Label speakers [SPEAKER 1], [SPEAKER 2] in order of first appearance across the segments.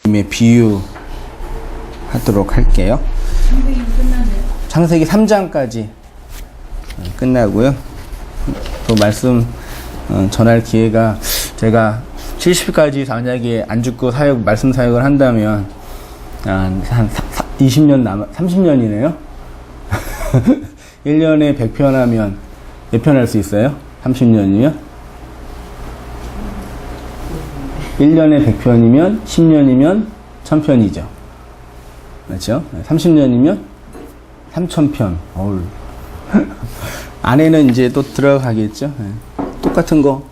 [SPEAKER 1] 비유 하도록 할게요.
[SPEAKER 2] 창세기 끝났네요.
[SPEAKER 1] 창세기 3장까지 끝나고요. 또 말씀 전할 기회가 제가 70까지 만약에 안 죽고 말씀 사역을 한다면 한 20년 30년이네요. 1년에 100편 하면 몇 편 할 수 있어요? 30년이면? 1년에 100편이면 10년이면 1000편이죠. 그렇죠? 30년이면 3000편. 어우. 안에는 이제 또 들어가겠죠. 똑같은 거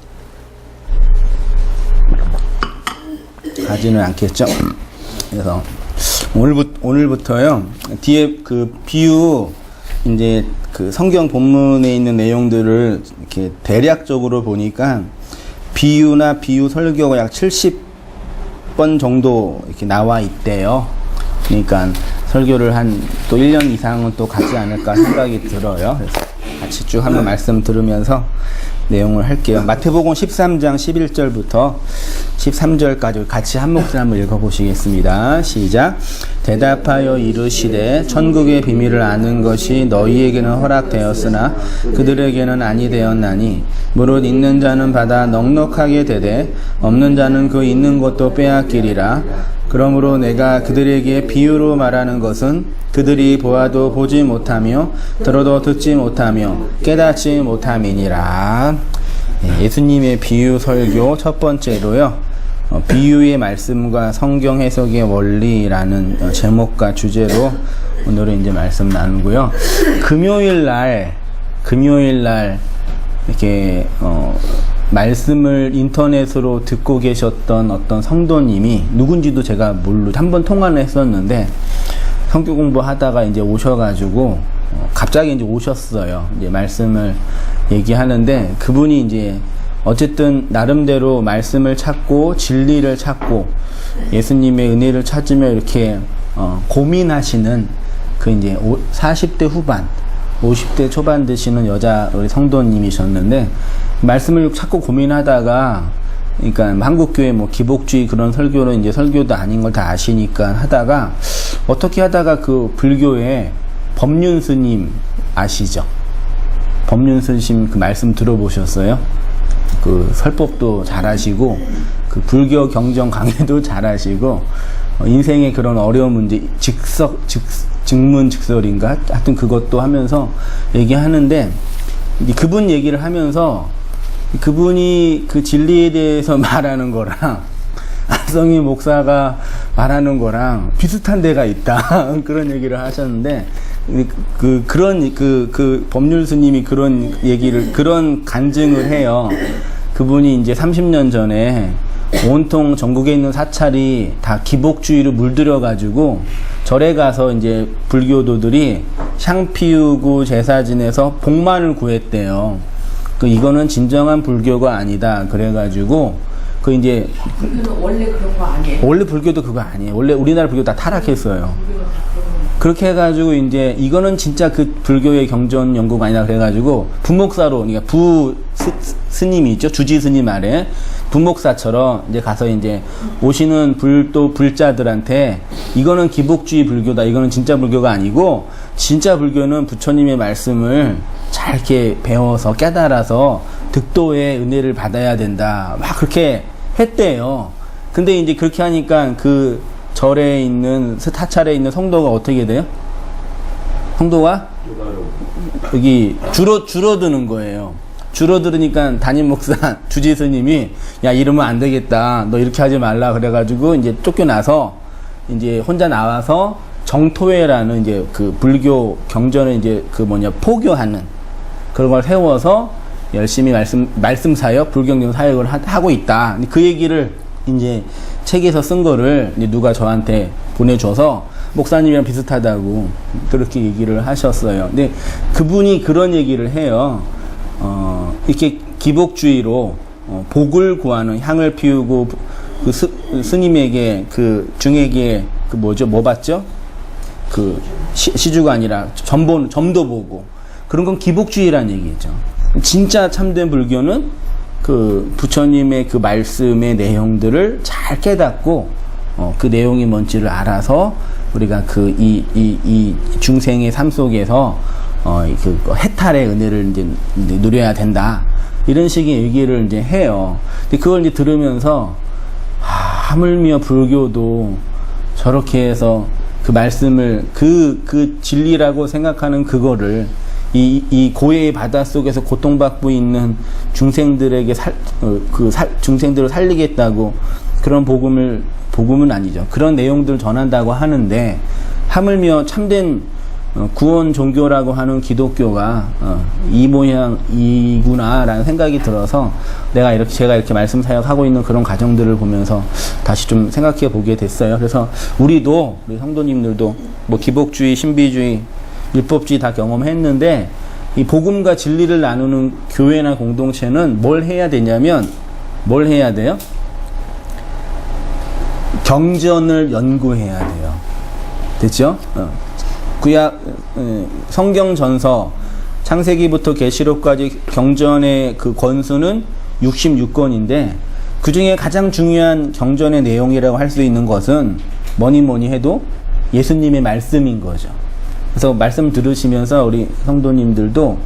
[SPEAKER 1] 가지는 않겠죠. 그래서 오늘부터요. 뒤에 그 비유 이제 그 성경 본문에 있는 내용들을 이렇게 대략적으로 보니까 비유나 비유 설교가 약 70번 정도 이렇게 나와 있대요. 그러니까 설교를 한 또 1년 이상은 또 가지 않을까 생각이 들어요. 그래서 같이 쭉 한번 말씀 들으면서 내용을 할게요. 마태복음 13장 11절부터 13절까지 같이 한 목소리 한번 읽어보시겠습니다. 시작. 대답하여 이르시되 천국의 비밀을 아는 것이 너희에게는 허락되었으나 그들에게는 아니 되었나니 무릇 있는 자는 받아 넉넉하게 되되 없는 자는 그 있는 것도 빼앗기리라. 그러므로 내가 그들에게 비유로 말하는 것은 그들이 보아도 보지 못하며 들어도 듣지 못하며 깨닫지 못함이니라. 예수님의 비유 설교 첫 번째로요. 비유의 말씀과 성경 해석의 원리라는 제목과 주제로 오늘은 이제 말씀 나누고요. 금요일 날 이렇게 말씀을 인터넷으로 듣고 계셨던 어떤 성도님이 누군지도 제가 모르고 한번 통화를 했었는데 성경 공부하다가 이제 오셔가지고 갑자기 이제 오셨어요. 이제 말씀을 얘기하는데 그분이 이제 어쨌든 나름대로 말씀을 찾고 진리를 찾고 예수님의 은혜를 찾으며 이렇게 고민하시는 그 이제 40대 후반 50대 초반 되시는 여자 우리 성도님이셨는데 말씀을 찾고 고민하다가 그러니까 한국교회 뭐 기복주의 그런 설교는 이제 설교도 아닌 걸 다 아시니까 하다가 어떻게 하다가 그 불교의 법륜 스님 아시죠? 법륜 스님 그 말씀 들어보셨어요? 그 설법도 잘하시고 그 불교 경전 강의도 잘하시고 인생의 그런 어려운 문제 직문직설인가 하여튼 그것도 하면서 얘기하는데 그분 얘기를 하면서 그분이 그 진리에 대해서 말하는 거랑 안성희 목사가 말하는 거랑 비슷한 데가 있다 그런 얘기를 하셨는데 그 법률 스님이 그런 얘기를 그런 간증을 해요. 그분이 이제 30년 전에 온통 전국에 있는 사찰이 다 기복주의로 물들여 가지고 절에 가서 이제 불교도들이 향 피우고 제사 지내서 복만을 구했대요. 이거는 진정한 불교가 아니다. 그래가지고 그 이제
[SPEAKER 2] 불교는 원래 그런 거 아니에요?
[SPEAKER 1] 원래 불교도 그거 아니에요. 원래 우리나라 불교 다 타락했어요. 그렇게 해가지고 이제 이거는 진짜 그 불교의 경전 연구가 아니다. 그래가지고 부목사로 그러니까 스님이 있죠. 주지 스님 아래 부목사처럼 이제 가서 이제 오시는 불자들한테 이거는 기복주의 불교다. 이거는 진짜 불교가 아니고 진짜 불교는 부처님의 말씀을 잘 이렇게 배워서 깨달아서 득도의 은혜를 받아야 된다. 막 그렇게 했대요. 근데 이제 그렇게 하니까 그 절에 있는 사찰에 있는 성도가 어떻게 돼요? 성도가 여기 줄어드는 거예요. 줄어들으니까 담임 목사 주지 스님이 야 이러면 안 되겠다. 너 이렇게 하지 말라 그래가지고 이제 쫓겨나서 이제 혼자 나와서 정토회라는 이제 그 불교 경전을 이제 그 포교하는 그런 걸 세워서 열심히 말씀 사역, 불경전 사역을 하고 있다. 그 얘기를 이제 책에서 쓴 거를 이제 누가 저한테 보내줘서 목사님이랑 비슷하다고 그렇게 얘기를 하셨어요. 근데 그분이 그런 얘기를 해요. 이렇게 기복주의로 복을 구하는 향을 피우고 그 스님에게 그 중에게 그 뭐 봤죠? 그 시주가 아니라 점도 보고 그런 건 기복주의라는 얘기죠. 진짜 참된 불교는 그 부처님의 그 말씀의 내용들을 잘 깨닫고 그 내용이 뭔지를 알아서 우리가 이 중생의 삶 속에서 그 해탈의 은혜를 이제 누려야 된다. 이런 식의 얘기를 이제 해요. 근데 그걸 이제 들으면서 하물며 불교도 저렇게 해서 그 말씀을 그 진리라고 생각하는 그거를 이 고해의 바다 속에서 고통받고 있는 중생들에게 중생들을 살리겠다고 그런 복음은 아니죠. 그런 내용들을 전한다고 하는데 하물며 참된 구원 종교라고 하는 기독교가 이 모양이구나라는 생각이 들어서 제가 이렇게 말씀 사역하고 있는 그런 과정들을 보면서 다시 좀 생각해 보게 됐어요. 그래서 우리 성도님들도 뭐 기복주의, 신비주의, 율법주의 다 경험했는데 이 복음과 진리를 나누는 교회나 공동체는 뭘 해야 되냐면 뭘 해야 돼요? 경전을 연구해야 돼요. 됐죠? 구약 성경 전서 창세기부터 계시록까지 경전의 그 권수는 66권인데 그 중에 가장 중요한 경전의 내용이라고 할 수 있는 것은 뭐니 해도 예수님의 말씀인 거죠. 그래서 말씀 들으시면서 우리 성도님들도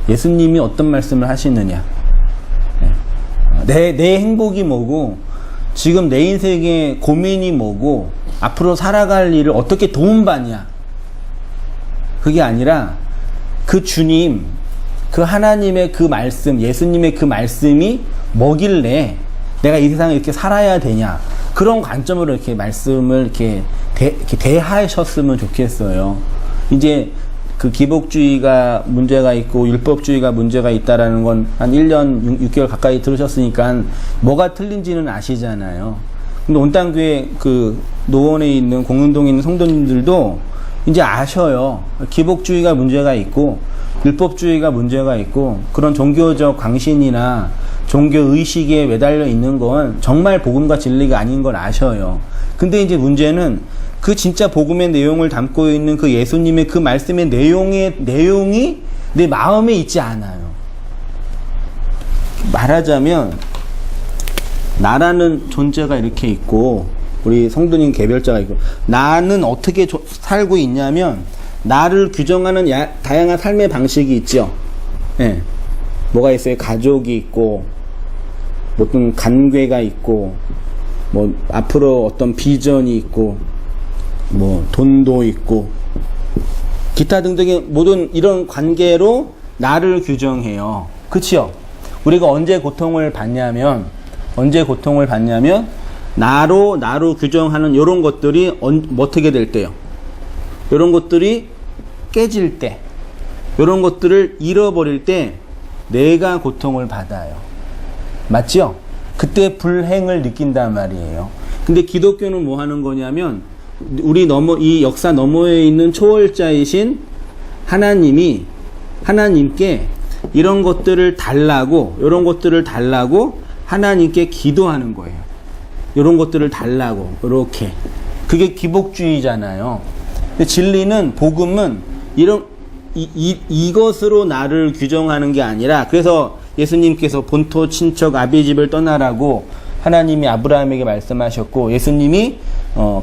[SPEAKER 1] 예수님이 어떤 말씀을 하시느냐, 내 행복이 뭐고 지금 내 인생의 고민이 뭐고 앞으로 살아갈 일을 어떻게 도움받냐, 그게 아니라 그 주님, 그 하나님의 그 말씀, 예수님의 그 말씀이 뭐길래 내가 이 세상에 이렇게 살아야 되냐, 그런 관점으로 이렇게 말씀을 이렇게 대하셨으면 좋겠어요. 이제 그 기복주의가 문제가 있고 율법주의가 문제가 있다라는 건 한 1년 6개월 가까이 들으셨으니까 뭐가 틀린지는 아시잖아요. 근데 온땅교회 그 노원에 있는 공릉동에 있는 성도님들도 이제 아셔요. 기복주의가 문제가 있고 율법주의가 문제가 있고 그런 종교적 광신이나 종교의식에 매달려 있는 건 정말 복음과 진리가 아닌 걸 아셔요. 근데 이제 문제는 그 진짜 복음의 내용을 담고 있는 그 예수님의 그 말씀의 내용이 내 마음에 있지 않아요. 말하자면 나라는 존재가 이렇게 있고 우리 성도님 개별자가 있고 나는 어떻게 살고 있냐면 나를 규정하는 다양한 삶의 방식이 있죠. 예. 뭐가 있어요? 가족이 있고 어떤 관계가 있고 뭐 앞으로 어떤 비전이 있고 뭐 돈도 있고 기타 등등의 모든 이런 관계로 나를 규정해요. 그치요? 우리가 언제 고통을 받냐면 나로 규정하는 이런 것들이 어떻게 될 때요? 이런 것들이 깨질 때, 이런 것들을 잃어버릴 때 내가 고통을 받아요. 맞죠? 그때 불행을 느낀단 말이에요. 근데 기독교는 뭐 하는 거냐면 이 역사 너머에 있는 초월자이신 하나님께 이런 것들을 달라고 하나님께 기도하는 거예요. 이런 것들을 달라고, 이렇게. 그게 기복주의잖아요. 근데 진리는, 복음은 이것으로 나를 규정하는 게 아니라, 그래서 예수님께서 본토 친척 아비 집을 떠나라고 하나님이 아브라함에게 말씀하셨고, 예수님이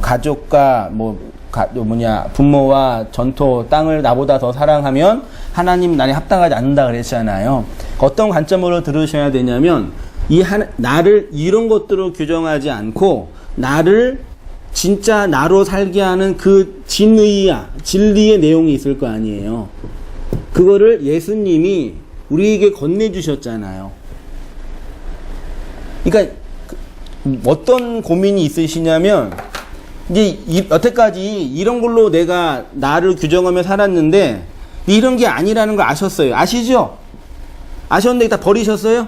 [SPEAKER 1] 가족과 부모와 전토 땅을 나보다 더 사랑하면 하나님 나에 합당하지 않는다 그랬잖아요. 어떤 관점으로 들으셔야 되냐면 나를 이런 것들로 규정하지 않고 나를 진짜 나로 살게 하는 그 진리의 내용이 있을 거 아니에요. 그거를 예수님이 우리에게 건네주셨잖아요. 그러니까 어떤 고민이 있으시냐면 이제 여태까지 이런 걸로 내가 나를 규정하며 살았는데 이런 게 아니라는 걸 아셨어요. 아시죠? 아셨는데 다 버리셨어요?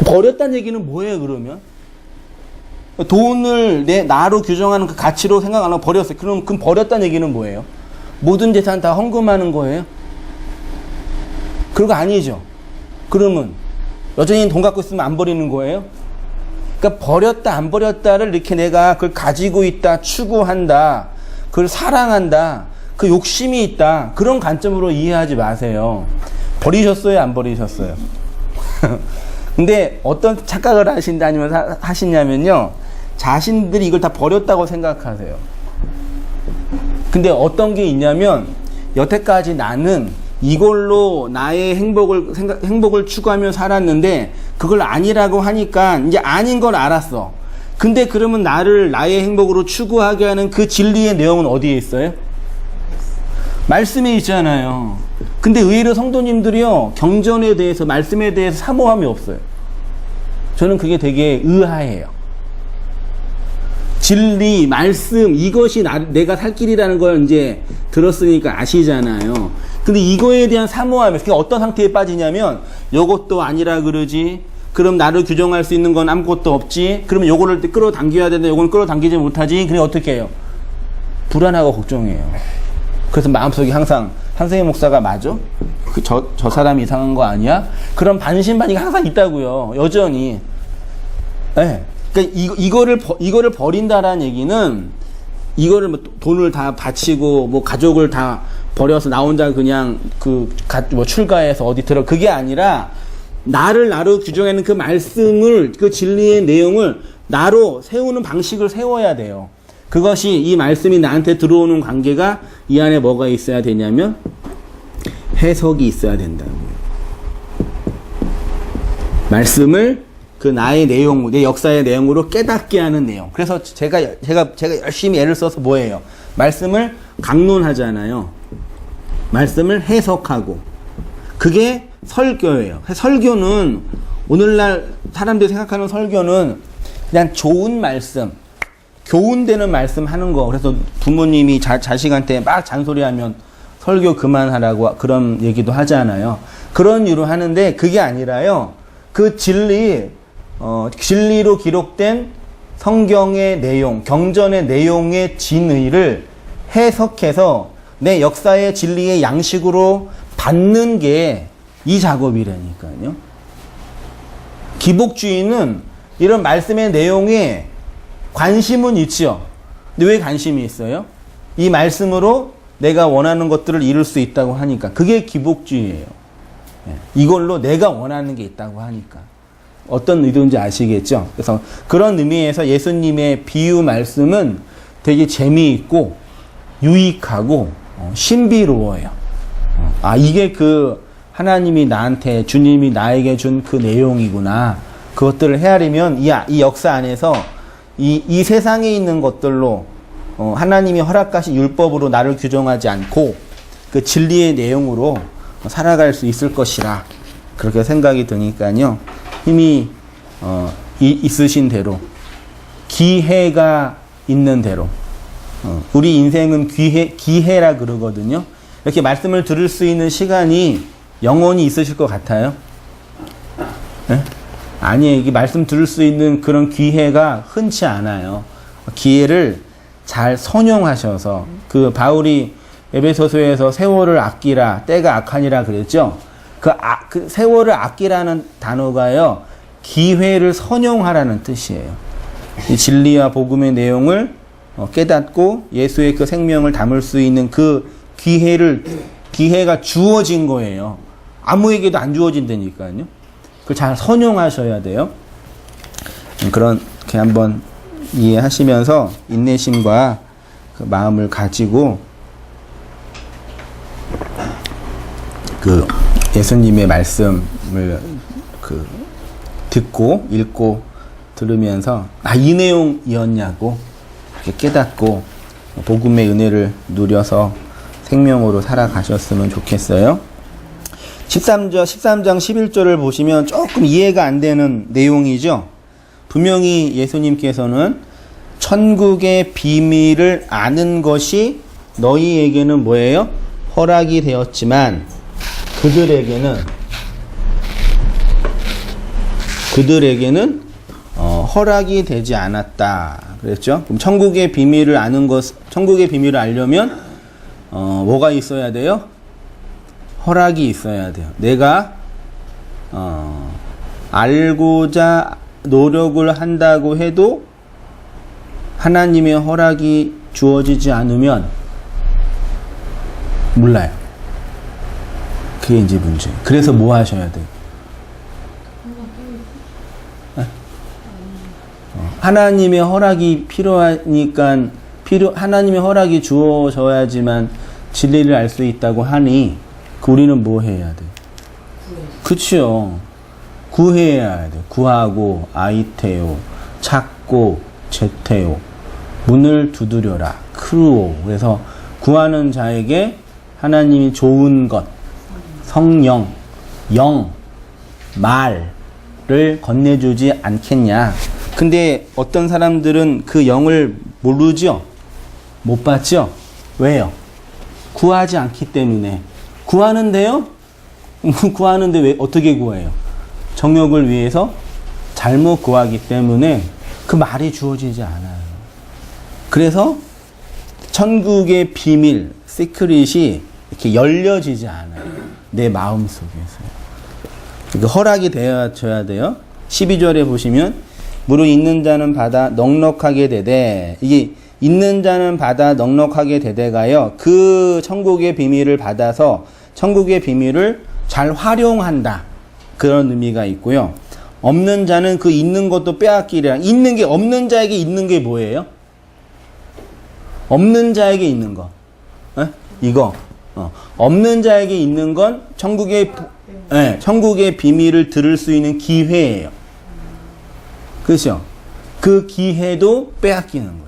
[SPEAKER 1] 버렸다는 얘기는 뭐예요, 그러면? 돈을 나로 규정하는 그 가치로 생각 안 하고 버렸어요. 그럼 버렸다는 얘기는 뭐예요? 모든 재산 다 헌금하는 거예요? 그런 거 아니죠. 그러면 여전히 돈 갖고 있으면 안 버리는 거예요? 그러니까 버렸다 안 버렸다를 이렇게 내가 그걸 가지고 있다, 추구한다, 그걸 사랑한다, 그 욕심이 있다, 그런 관점으로 이해하지 마세요. 버리셨어요, 안 버리셨어요? 근데 어떤 착각을 하시냐면요. 자신들이 이걸 다 버렸다고 생각하세요. 근데 어떤 게 있냐면 여태까지 나는 이걸로 나의 행복을 추구하며 살았는데 그걸 아니라고 하니까 이제 아닌 걸 알았어. 근데 그러면 나의 행복으로 추구하게 하는 그 진리의 내용은 어디에 있어요? 말씀에 있잖아요. 근데 의외로 성도님들이요, 경전에 대해서, 말씀에 대해서 사모함이 없어요. 저는 그게 되게 의아해요. 진리, 말씀, 이것이 내가 살 길이라는 걸 이제 들었으니까 아시잖아요. 근데 이거에 대한 사모함이, 그게 어떤 상태에 빠지냐면, 요것도 아니라 그러지. 그럼 나를 규정할 수 있는 건 아무것도 없지. 그러면 요거를 끌어당겨야 되는데 요거는 끌어당기지 못하지. 그래 어떻게 해요? 불안하고 걱정해요. 그래서 마음속에 항상 한승희 목사가 맞아? 저 사람이 이상한 거 아니야? 그런 반신반의가 항상 있다고요. 여전히. 네. 그러니까 이거를 버린다라는 얘기는 이거를 뭐 돈을 다 바치고 뭐 가족을 다 버려서 나 혼자 그냥 출가해서 어디 그게 아니라 나로 규정하는 그 말씀을, 그 진리의 내용을 나로 세우는 방식을 세워야 돼요. 그것이 이 말씀이 나한테 들어오는 관계가 이 안에 뭐가 있어야 되냐면 해석이 있어야 된다고요. 말씀을 그 나의 내용, 내 역사의 내용으로 깨닫게 하는 내용. 그래서 제가 열심히 애를 써서 뭐예요? 말씀을 강론하잖아요. 말씀을 해석하고. 그게 설교예요. 설교는 오늘날 사람들이 생각하는 설교는 그냥 좋은 말씀, 교훈되는 말씀 하는 거. 그래서 부모님이 자식한테 막 잔소리하면 설교 그만하라고 그런 얘기도 하잖아요. 그런 이유로 하는데 그게 아니라요. 그 진리로 기록된 성경의 내용, 경전의 내용의 진의를 해석해서 내 역사의 진리의 양식으로 받는 게 이 작업이라니까요. 기복주의는 이런 말씀의 내용에 관심은 있죠. 근데 왜 관심이 있어요? 이 말씀으로 내가 원하는 것들을 이룰 수 있다고 하니까. 그게 기복주의예요. 이걸로 내가 원하는 게 있다고 하니까. 어떤 의도인지 아시겠죠? 그래서 그런 의미에서 예수님의 비유 말씀은 되게 재미있고 유익하고 신비로워요. 이게 하나님이 나한테, 주님이 나에게 준 그 내용이구나. 그것들을 헤아리면 이 역사 안에서 이 세상에 있는 것들로 하나님이 허락하신 율법으로 나를 규정하지 않고 그 진리의 내용으로 살아갈 수 있을 것이라 그렇게 생각이 드니까요. 힘이 있으신 대로, 기회가 있는 대로, 우리 인생은 기회라 그러거든요. 이렇게 말씀을 들을 수 있는 시간이 영원히 있으실 것 같아요? 네? 아니에요. 이게 말씀 들을 수 있는 그런 기회가 흔치 않아요. 기회를 잘 선용하셔서, 바울이 에베소서에서 세월을 아끼라, 때가 악하니라 그랬죠? 그 세월을 아끼라는 단어가요, 기회를 선용하라는 뜻이에요. 이 진리와 복음의 내용을 깨닫고 예수의 그 생명을 담을 수 있는 그 기회가 주어진 거예요. 아무에게도 안 주어진다니까요. 그걸 잘 선용하셔야 돼요. 그렇게 한번 이해하시면서 인내심과 그 마음을 가지고 그 예수님의 말씀을 듣고 읽고 들으면서 이 내용이었냐고 이렇게 깨닫고 복음의 은혜를 누려서 생명으로 살아가셨으면 좋겠어요. 13장 11절을 보시면 조금 이해가 안 되는 내용이죠. 분명히 예수님께서는 천국의 비밀을 아는 것이 너희에게는 뭐예요? 허락이 되었지만 그들에게는 허락이 되지 않았다. 그랬죠? 그럼 천국의 비밀을 알려면 뭐가 있어야 돼요? 허락이 있어야 돼요. 내가 알고자 노력을 한다고 해도 하나님의 허락이 주어지지 않으면 몰라요. 그게 이제 문제예요. 그래서 뭐 하셔야 돼요? 하나님의 허락이 필요하니까 하나님의 허락이 주어져야지만 진리를 알 수 있다고 하니 우리는 뭐 해야 돼? 그치요. 구해야 돼. 구하고 아이테오, 찾고 제테오, 문을 두드려라. 크루오. 그래서 구하는 자에게 하나님이 좋은 것, 성령, 영, 말을 건네주지 않겠냐. 근데 어떤 사람들은 그 영을 모르죠? 못 받죠? 왜요? 구하지 않기 때문에. 구하는데요? 구하는데 왜 어떻게 구해요? 정욕을 위해서 잘못 구하기 때문에 그 말이 주어지지 않아요. 그래서 천국의 비밀, 시크릿이 이렇게 열려지지 않아요. 내 마음 속에서요. 그러니까 허락이 되어져야 돼요. 12절에 보시면 무릇 있는 자는 받아 넉넉하게 되되, 이게 있는 자는 받아 넉넉하게 되되가요, 그 천국의 비밀을 받아서 천국의 비밀을 잘 활용한다. 그런 의미가 있고요. 없는 자는 그 있는 것도 빼앗기리라. 있는 게 없는 자에게 있는 게 뭐예요? 없는 자에게 있는 거. 이거. 없는 자에게 있는 건 천국의 비밀을 들을 수 있는 기회예요. 그렇죠? 그 기회도 빼앗기는 거예요.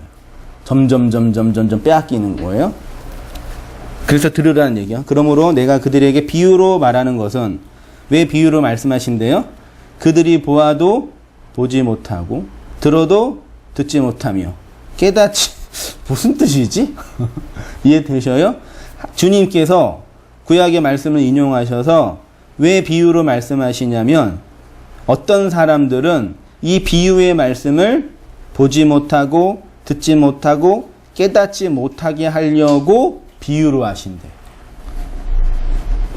[SPEAKER 1] 점점 빼앗기는 거예요. 그래서 들으라는 얘기야. 그러므로 내가 그들에게 비유로 말하는 것은, 왜 비유로 말씀하신대요? 그들이 보아도 보지 못하고 들어도 듣지 못하며 깨닫지. 무슨 뜻이지? 이해되셔요? 주님께서 구약의 말씀을 인용하셔서 왜 비유로 말씀하시냐면, 어떤 사람들은 이 비유의 말씀을 보지 못하고 듣지 못하고 깨닫지 못하게 하려고 비유로 하신대.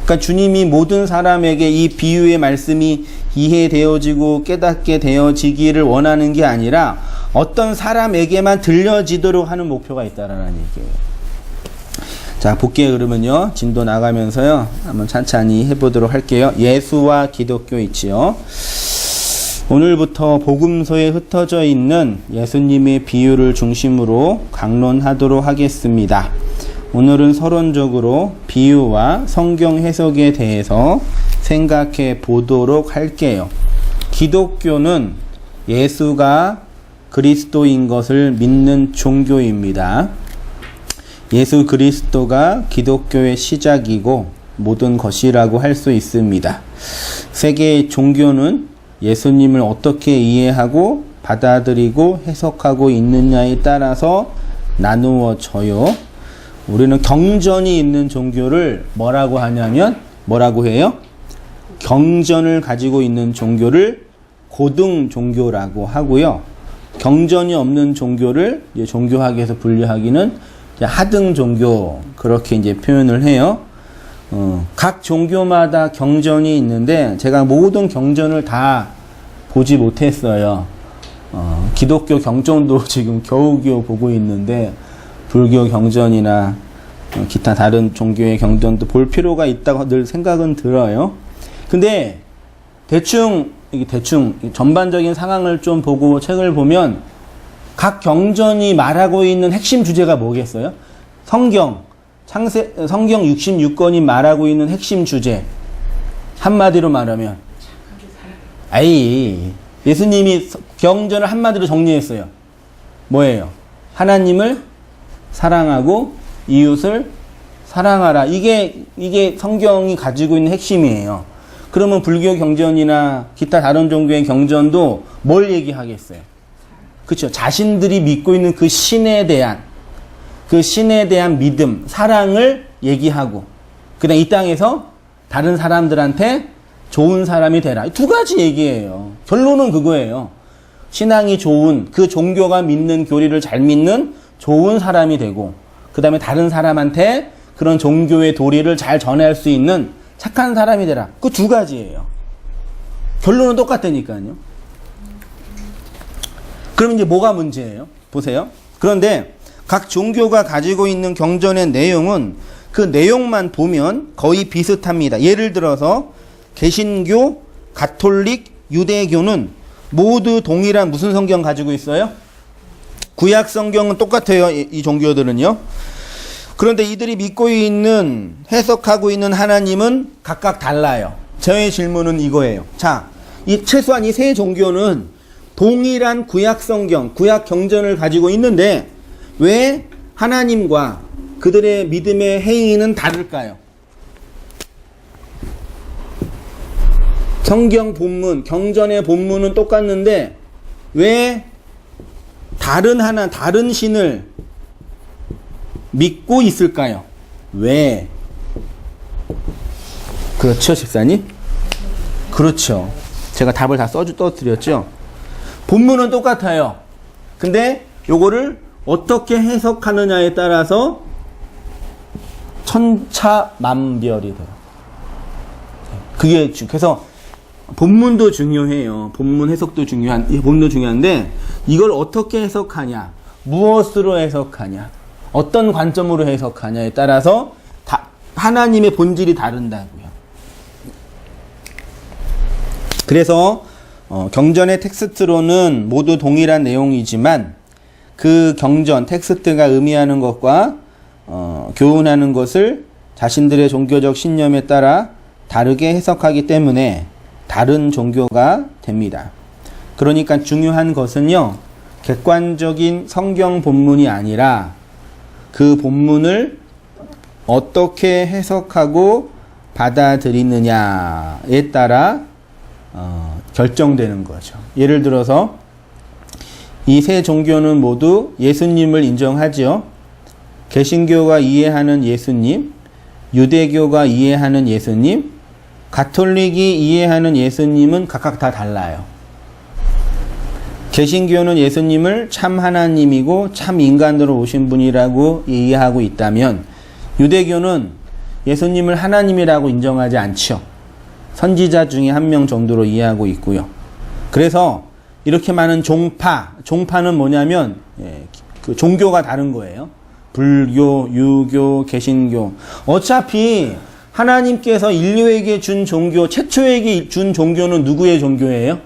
[SPEAKER 1] 그러니까 주님이 모든 사람에게 이 비유의 말씀이 이해되어지고 깨닫게 되어지기를 원하는 게 아니라 어떤 사람에게만 들려지도록 하는 목표가 있다라는 얘기예요. 자, 볼게요. 그러면요, 진도 나가면서요, 한번 찬찬히 해보도록 할게요. 예수와 기독교 있지요. 오늘부터 복음서에 흩어져 있는 예수님의 비유를 중심으로 강론하도록 하겠습니다. 오늘은 서론적으로 비유와 성경 해석에 대해서 생각해 보도록 할게요. 기독교는 예수가 그리스도인 것을 믿는 종교입니다. 예수 그리스도가 기독교의 시작이고 모든 것이라고 할 수 있습니다. 세계의 종교는 예수님을 어떻게 이해하고 받아들이고 해석하고 있느냐에 따라서 나누어져요. 우리는 경전이 있는 종교를 뭐라고 하냐면, 뭐라고 해요? 경전을 가지고 있는 종교를 고등 종교라고 하고요. 경전이 없는 종교를 이제 종교학에서 분류하기는 하등 종교, 그렇게 이제 표현을 해요. 각 종교마다 경전이 있는데 제가 모든 경전을 다 보지 못했어요. 기독교 경전도 지금 겨우겨우 보고 있는데 불교 경전이나 기타 다른 종교의 경전도 볼 필요가 있다고 늘 생각은 들어요. 근데 대충 전반적인 상황을 좀 보고 책을 보면 각 경전이 말하고 있는 핵심 주제가 뭐겠어요? 성경 66권이 말하고 있는 핵심 주제. 한마디로 말하면, 예수님이 경전을 한마디로 정리했어요. 뭐예요? 하나님을 사랑하고 이웃을 사랑하라. 이게 성경이 가지고 있는 핵심이에요. 그러면 불교 경전이나 기타 다른 종교의 경전도 뭘 얘기하겠어요? 그렇죠. 자신들이 믿고 있는 그 신에 대한 믿음, 사랑을 얘기하고, 그다음 이 땅에서 다른 사람들한테 좋은 사람이 되라. 두 가지 얘기예요. 결론은 그거예요. 신앙이 좋은, 그 종교가 믿는 교리를 잘 믿는 좋은 사람이 되고, 그 다음에 다른 사람한테 그런 종교의 도리를 잘 전할 수 있는 착한 사람이 되라. 그 두 가지예요. 결론은 똑같다니까요. 그럼 이제 뭐가 문제예요? 보세요. 그런데 각 종교가 가지고 있는 경전의 내용은 그 내용만 보면 거의 비슷합니다. 예를 들어서 개신교, 가톨릭, 유대교는 모두 동일한 무슨 성경 가지고 있어요? 구약 성경은 똑같아요. 이 종교들은요. 그런데 이들이 믿고 있는, 해석하고 있는 하나님은 각각 달라요. 저의 질문은 이거예요. 자, 최소한 이 세 종교는 동일한 구약 성경, 구약 경전을 가지고 있는데 왜 하나님과 그들의 믿음의 행위는 다를까요? 성경 본문, 경전의 본문은 똑같는데 왜 다른 신을 믿고 있을까요? 왜? 그렇죠, 집사님? 그렇죠. 제가 답을 다 떠드렸죠? 본문은 똑같아요. 근데 요거를 어떻게 해석하느냐에 따라서 천차만별이 돼요. 그래서 본문도 중요해요. 본문 해석도 본문도 중요한데 이걸 어떻게 해석하냐, 무엇으로 해석하냐, 어떤 관점으로 해석하냐에 따라서 하나님의 본질이 다른다고요. 그래서 경전의 텍스트로는 모두 동일한 내용이지만 그 경전 텍스트가 의미하는 것과 교훈하는 것을 자신들의 종교적 신념에 따라 다르게 해석하기 때문에 다른 종교가 됩니다. 그러니까 중요한 것은요, 객관적인 성경 본문이 아니라 그 본문을 어떻게 해석하고 받아들이느냐에 따라 결정되는 거죠. 예를 들어서 이 세 종교는 모두 예수님을 인정하지요. 개신교가 이해하는 예수님, 유대교가 이해하는 예수님, 가톨릭이 이해하는 예수님은 각각 다 달라요. 개신교는 예수님을 참 하나님이고 참 인간으로 오신 분이라고 이해하고 있다면 유대교는 예수님을 하나님이라고 인정하지 않죠. 선지자 중에 한 명 정도로 이해하고 있고요. 그래서 이렇게 많은 종파는 뭐냐면 그 종교가 다른 거예요. 불교, 유교, 개신교. 어차피 하나님께서 인류에게 준 종교, 최초에게 준 종교는 누구의 종교예요?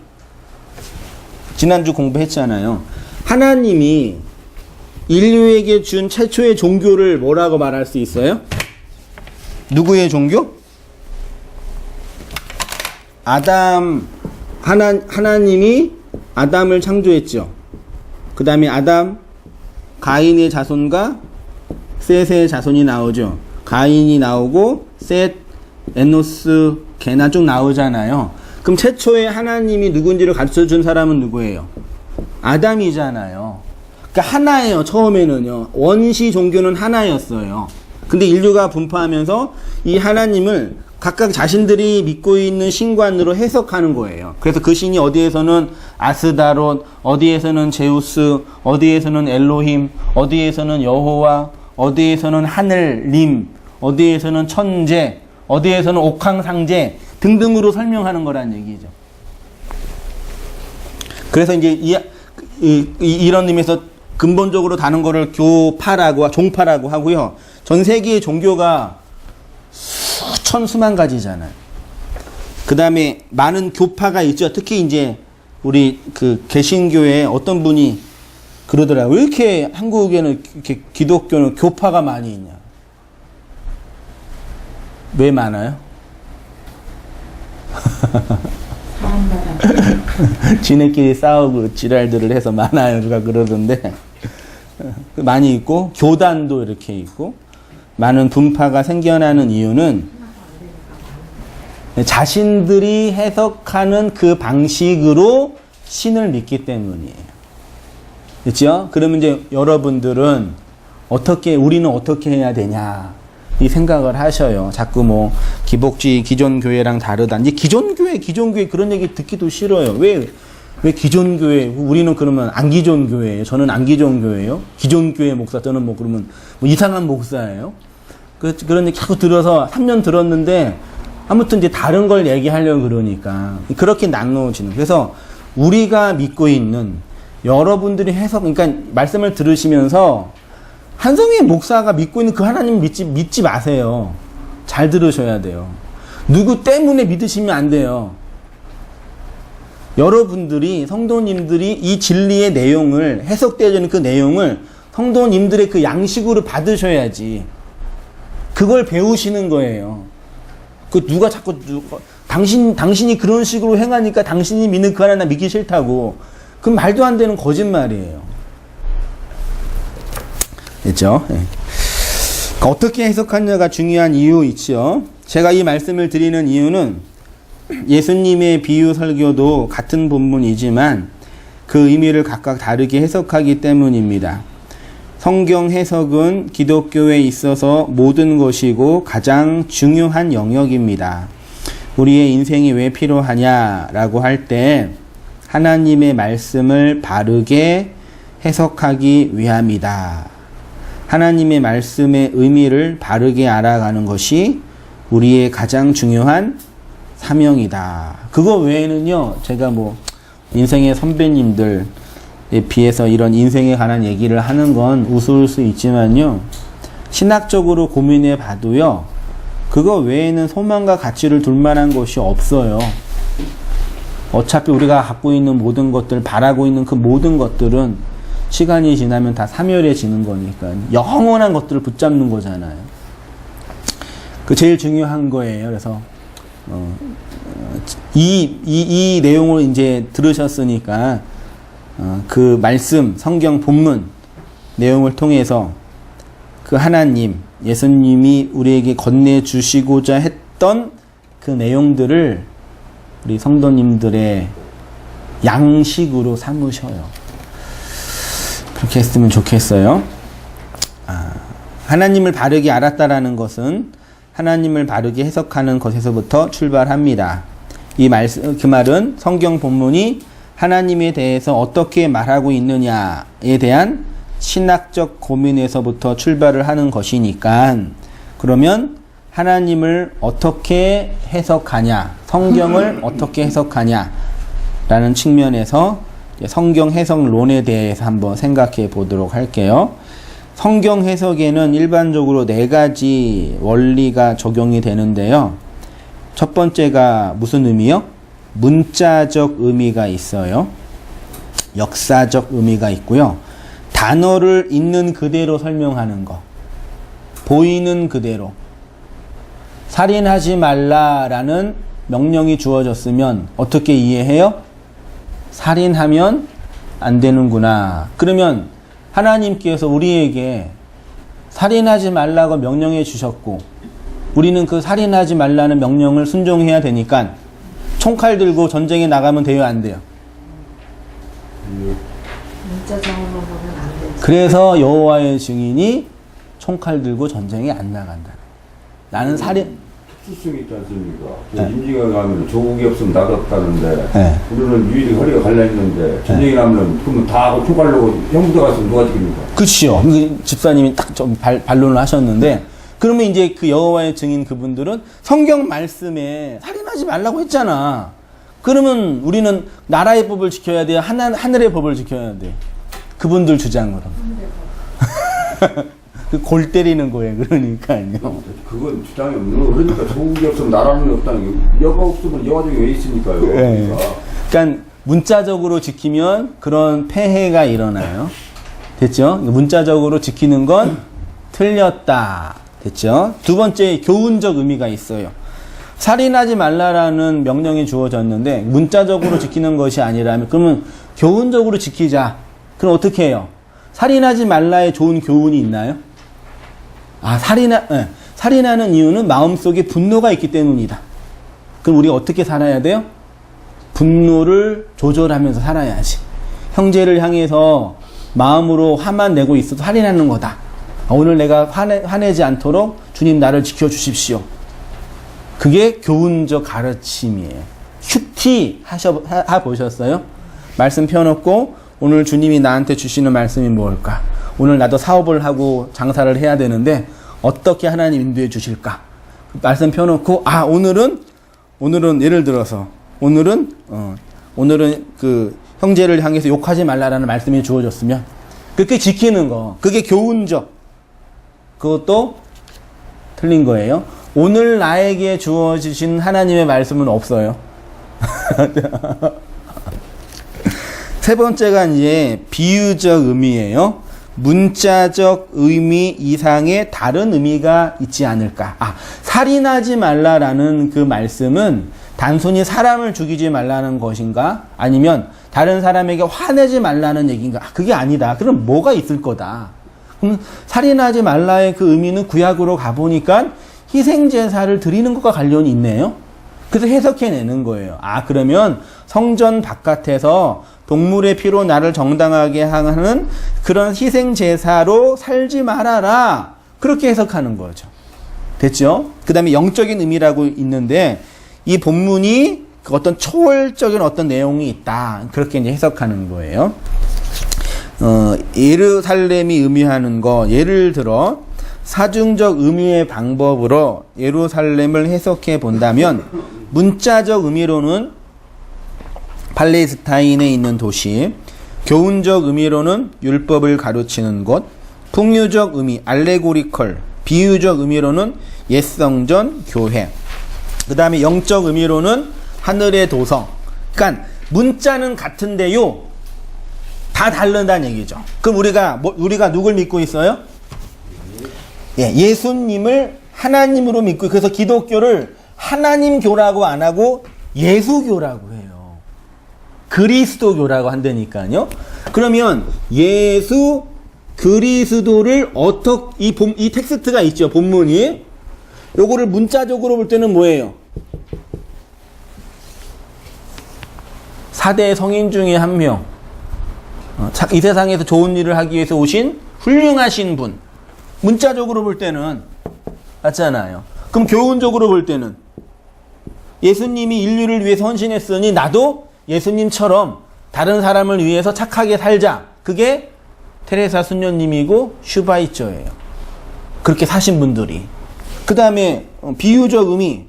[SPEAKER 1] 지난주 공부했잖아요. 하나님이 인류에게 준 최초의 종교를 뭐라고 말할 수 있어요? 누구의 종교? 하나님이 아담을 창조했죠. 그 다음에 가인의 자손과 셋의 자손이 나오죠. 가인이 나오고 셋, 에노스, 게나 쭉 나오잖아요. 그럼 최초의 하나님이 누군지를 가르쳐준 사람은 누구예요? 아담이잖아요. 그러니까 하나예요. 처음에는요. 원시 종교는 하나였어요. 근데 인류가 분파하면서 이 하나님을 각각 자신들이 믿고 있는 신관으로 해석하는 거예요. 그래서 그 신이 어디에서는 아스다롯, 어디에서는 제우스, 어디에서는 엘로힘, 어디에서는 여호와, 어디에서는 하늘님, 어디에서는 천재, 어디에서는 옥황상제 등등으로 설명하는 거란 얘기죠. 그래서 이제 이런 의미에서 근본적으로 다른 거를 종파라고 하고요. 전 세계의 종교가 수만 가지잖아요. 그 다음에 많은 교파가 있죠. 특히 이제 우리 그 개신교에 어떤 분이 그러더라고요. 왜 이렇게 한국에는 이렇게 기독교는 교파가 많이 있냐? 왜 많아요? 지네끼리 싸우고 지랄들을 해서 많아요. 누가 그러던데. 많이 있고, 교단도 이렇게 있고, 많은 분파가 생겨나는 이유는 자신들이 해석하는 그 방식으로 신을 믿기 때문이에요. 그렇죠? 그러면 이제 여러분들은 우리는 어떻게 해야 되냐 이 생각을 하셔요. 자꾸 뭐 기복주의 기존 교회랑 다르다. 이제 기존 교회 그런 얘기 듣기도 싫어요. 왜 기존 교회? 우리는 그러면 안기존 교회예요. 저는 안기존 교회예요. 기존 교회 목사 저는 뭐 그러면 뭐 이상한 목사예요. 그런 얘기 자꾸 들어서 3년 들었는데 아무튼 이제 다른 걸 얘기하려고 그러니까 그렇게 나누어지는. 그래서 우리가 믿고 있는 여러분들이 그러니까 말씀을 들으시면서 한성의 목사가 믿고 있는 그 하나님 믿지 마세요. 잘 들으셔야 돼요. 누구 때문에 믿으시면 안 돼요. 여러분들이, 성도님들이 이 진리의 내용을, 해석되어지는 그 내용을 성도님들의 그 양식으로 받으셔야지. 그걸 배우시는 거예요. 그 누가 자꾸, 당신이 그런 식으로 행하니까 당신이 믿는 그 하나 나 믿기 싫다고. 그럼 말도 안 되는 거짓말이에요. 됐죠? 네. 어떻게 해석하느냐가 중요한 이유 있죠. 제가 이 말씀을 드리는 이유는 예수님의 비유 설교도 같은 본문이지만 그 의미를 각각 다르게 해석하기 때문입니다. 성경 해석은 기독교에 있어서 모든 것이고 가장 중요한 영역입니다. 우리의 인생이 왜 필요하냐라고 할 때 하나님의 말씀을 바르게 해석하기 위함이다. 하나님의 말씀의 의미를 바르게 알아가는 것이 우리의 가장 중요한 사명이다. 그거 외에는요, 제가 뭐 인생의 선배님들에 비해서 이런 인생에 관한 얘기를 하는 건 우스울 수 있지만요, 신학적으로 고민해 봐도요, 그거 외에는 소망과 가치를 둘 만한 것이 없어요. 어차피 우리가 갖고 있는 모든 것들, 바라고 있는 그 모든 것들은 시간이 지나면 다 사멸해지는 거니까 영원한 것들을 붙잡는 거잖아요. 그 제일 중요한 거예요. 그래서 이 내용을 이제 들으셨으니까 그 말씀, 성경 본문 내용을 통해서 그 하나님, 예수님이 우리에게 건네주시고자 했던 그 내용들을 우리 성도님들의 양식으로 삼으셔요. 그렇게 했으면 좋겠어요. 하나님을 바르게 알았다라는 것은 하나님을 바르게 해석하는 것에서부터 출발합니다. 그 말은 성경 본문이 하나님에 대해서 어떻게 말하고 있느냐에 대한 신학적 고민에서부터 출발을 하는 것이니까, 그러면 하나님을 어떻게 해석하냐, 성경을 어떻게 해석하냐 라는 측면에서 성경 해석론에 대해서 한번 생각해 보도록 할게요. 성경 해석에는 일반적으로 4가지 원리가 적용이 되는데요. 첫 번째가 무슨 의미요? 문자적 의미가 있어요. 역사적 의미가 있고요. 단어를 있는 그대로 설명하는 거. 보이는 그대로. 살인하지 말라라는 명령이 주어졌으면 어떻게 이해해요? 살인하면 안 되는구나. 그러면 하나님께서 우리에게 살인하지 말라고 명령해 주셨고, 우리는 그 살인하지 말라는 명령을 순종해야 되니까 총칼 들고 전쟁에 나가면 돼요, 안 돼요?
[SPEAKER 2] 문자적으로 보면 안 되죠.
[SPEAKER 1] 그래서 여호와의 증인이 총칼 들고 전쟁에 안 나간다. 나는 살인,
[SPEAKER 3] 특수성이 있지 않습니까?
[SPEAKER 1] 네.
[SPEAKER 3] 임진왜란 가면 조국이 없으면 나갔다는데,
[SPEAKER 1] 네.
[SPEAKER 3] 우리는 유일히 허리가 갈라있는데 전쟁이 나면 그러면 다 총칼로 형부대 갔으면 누가 지킵니까?
[SPEAKER 1] 그치요. 집사님이 딱 좀 반론을 하셨는데, 그러면 이제 그 여호와의 증인 그분들은 성경 말씀에 살인하지 말라고 했잖아. 그러면 우리는 나라의 법을 지켜야 돼요? 하늘의 법을 지켜야 돼? 그분들 주장으로. 그 골 때리는 거예요. 그러니까요.
[SPEAKER 3] 그건 주장이 없는 거. 그러니까 조국이 없으면 나라는 없다는 게, 여가 없으면 여가족이 왜 있습니까요?
[SPEAKER 1] 네. 그러니까 문자적으로 지키면 그런 폐해가 일어나요. 됐죠? 문자적으로 지키는 건 틀렸다. 됐죠? 두 번째, 교훈적 의미가 있어요. 살인하지 말라라는 명령이 주어졌는데 문자적으로 지키는 것이 아니라면, 그러면 교훈적으로 지키자. 그럼 어떻게 해요? 살인하지 말라의 좋은 교훈이 있나요? 살인하는 이유는 마음속에 분노가 있기 때문이다. 그럼 우리가 어떻게 살아야 돼요? 분노를 조절하면서 살아야지. 형제를 향해서 마음으로 화만 내고 있어도 살인하는 거다. 오늘 내가 화내지 않도록 주님 나를 지켜주십시오. 그게 교훈적 가르침이에요. 큐티 보셨어요? 말씀 펴놓고 오늘 주님이 나한테 주시는 말씀이 뭘까? 오늘 나도 사업을 하고 장사를 해야 되는데 어떻게 하나님 인도해 주실까? 말씀 펴놓고 오늘은 예를 들어서 오늘은 그 형제를 향해서 욕하지 말라라는 말씀이 주어졌으면 그렇게 지키는 거, 그게 교훈적. 그것도 틀린 거예요. 오늘 나에게 주어지신 하나님의 말씀은 없어요. 세 번째가 이제 비유적 의미예요. 문자적 의미 이상의 다른 의미가 있지 않을까. 살인하지 말라라는 그 말씀은 단순히 사람을 죽이지 말라는 것인가? 아니면 다른 사람에게 화내지 말라는 얘기인가? 그게 아니다. 그럼 뭐가 있을 거다. 그럼 살인하지 말라의 그 의미는 구약으로 가보니까 희생제사를 드리는 것과 관련이 있네요. 그래서 해석해내는 거예요. 그러면 성전 바깥에서 동물의 피로 나를 정당하게 하는 그런 희생제사로 살지 말아라. 그렇게 해석하는 거죠. 됐죠? 그 다음에 영적인 의미라고 있는데 이 본문이 어떤 초월적인 어떤 내용이 있다. 그렇게 이제 해석하는 거예요. 예루살렘이 의미하는 거, 예를 들어 사중적 의미의 방법으로 예루살렘을 해석해 본다면 문자적 의미로는 팔레스타인에 있는 도시, 교훈적 의미로는 율법을 가르치는 곳, 풍류적 의미, 알레고리컬, 비유적 의미로는 옛성전, 교회, 그 다음에 영적 의미로는 하늘의 도성. 그러니까 문자는 같은데요, 다 다르다는 얘기죠. 그럼 우리가 누굴 믿고 있어요? 예수님을 하나님으로 믿고, 그래서 기독교를 하나님교라고 안 하고 예수교라고 해요. 그리스도교라고 한다니까요. 그러면 예수 그리스도를 이 텍스트가 있죠, 본문이. 요거를 문자적으로 볼 때는 뭐예요? 4대 성인 중에 한 명, 이 세상에서 좋은 일을 하기 위해서 오신 훌륭하신 분. 문자적으로 볼 때는 맞잖아요. 그럼 교훈적으로 볼 때는 예수님이 인류를 위해서 헌신했으니 나도 예수님처럼 다른 사람을 위해서 착하게 살자. 그게 테레사 수녀님이고 슈바이처예요. 그렇게 사신 분들이. 그 다음에 비유적 의미,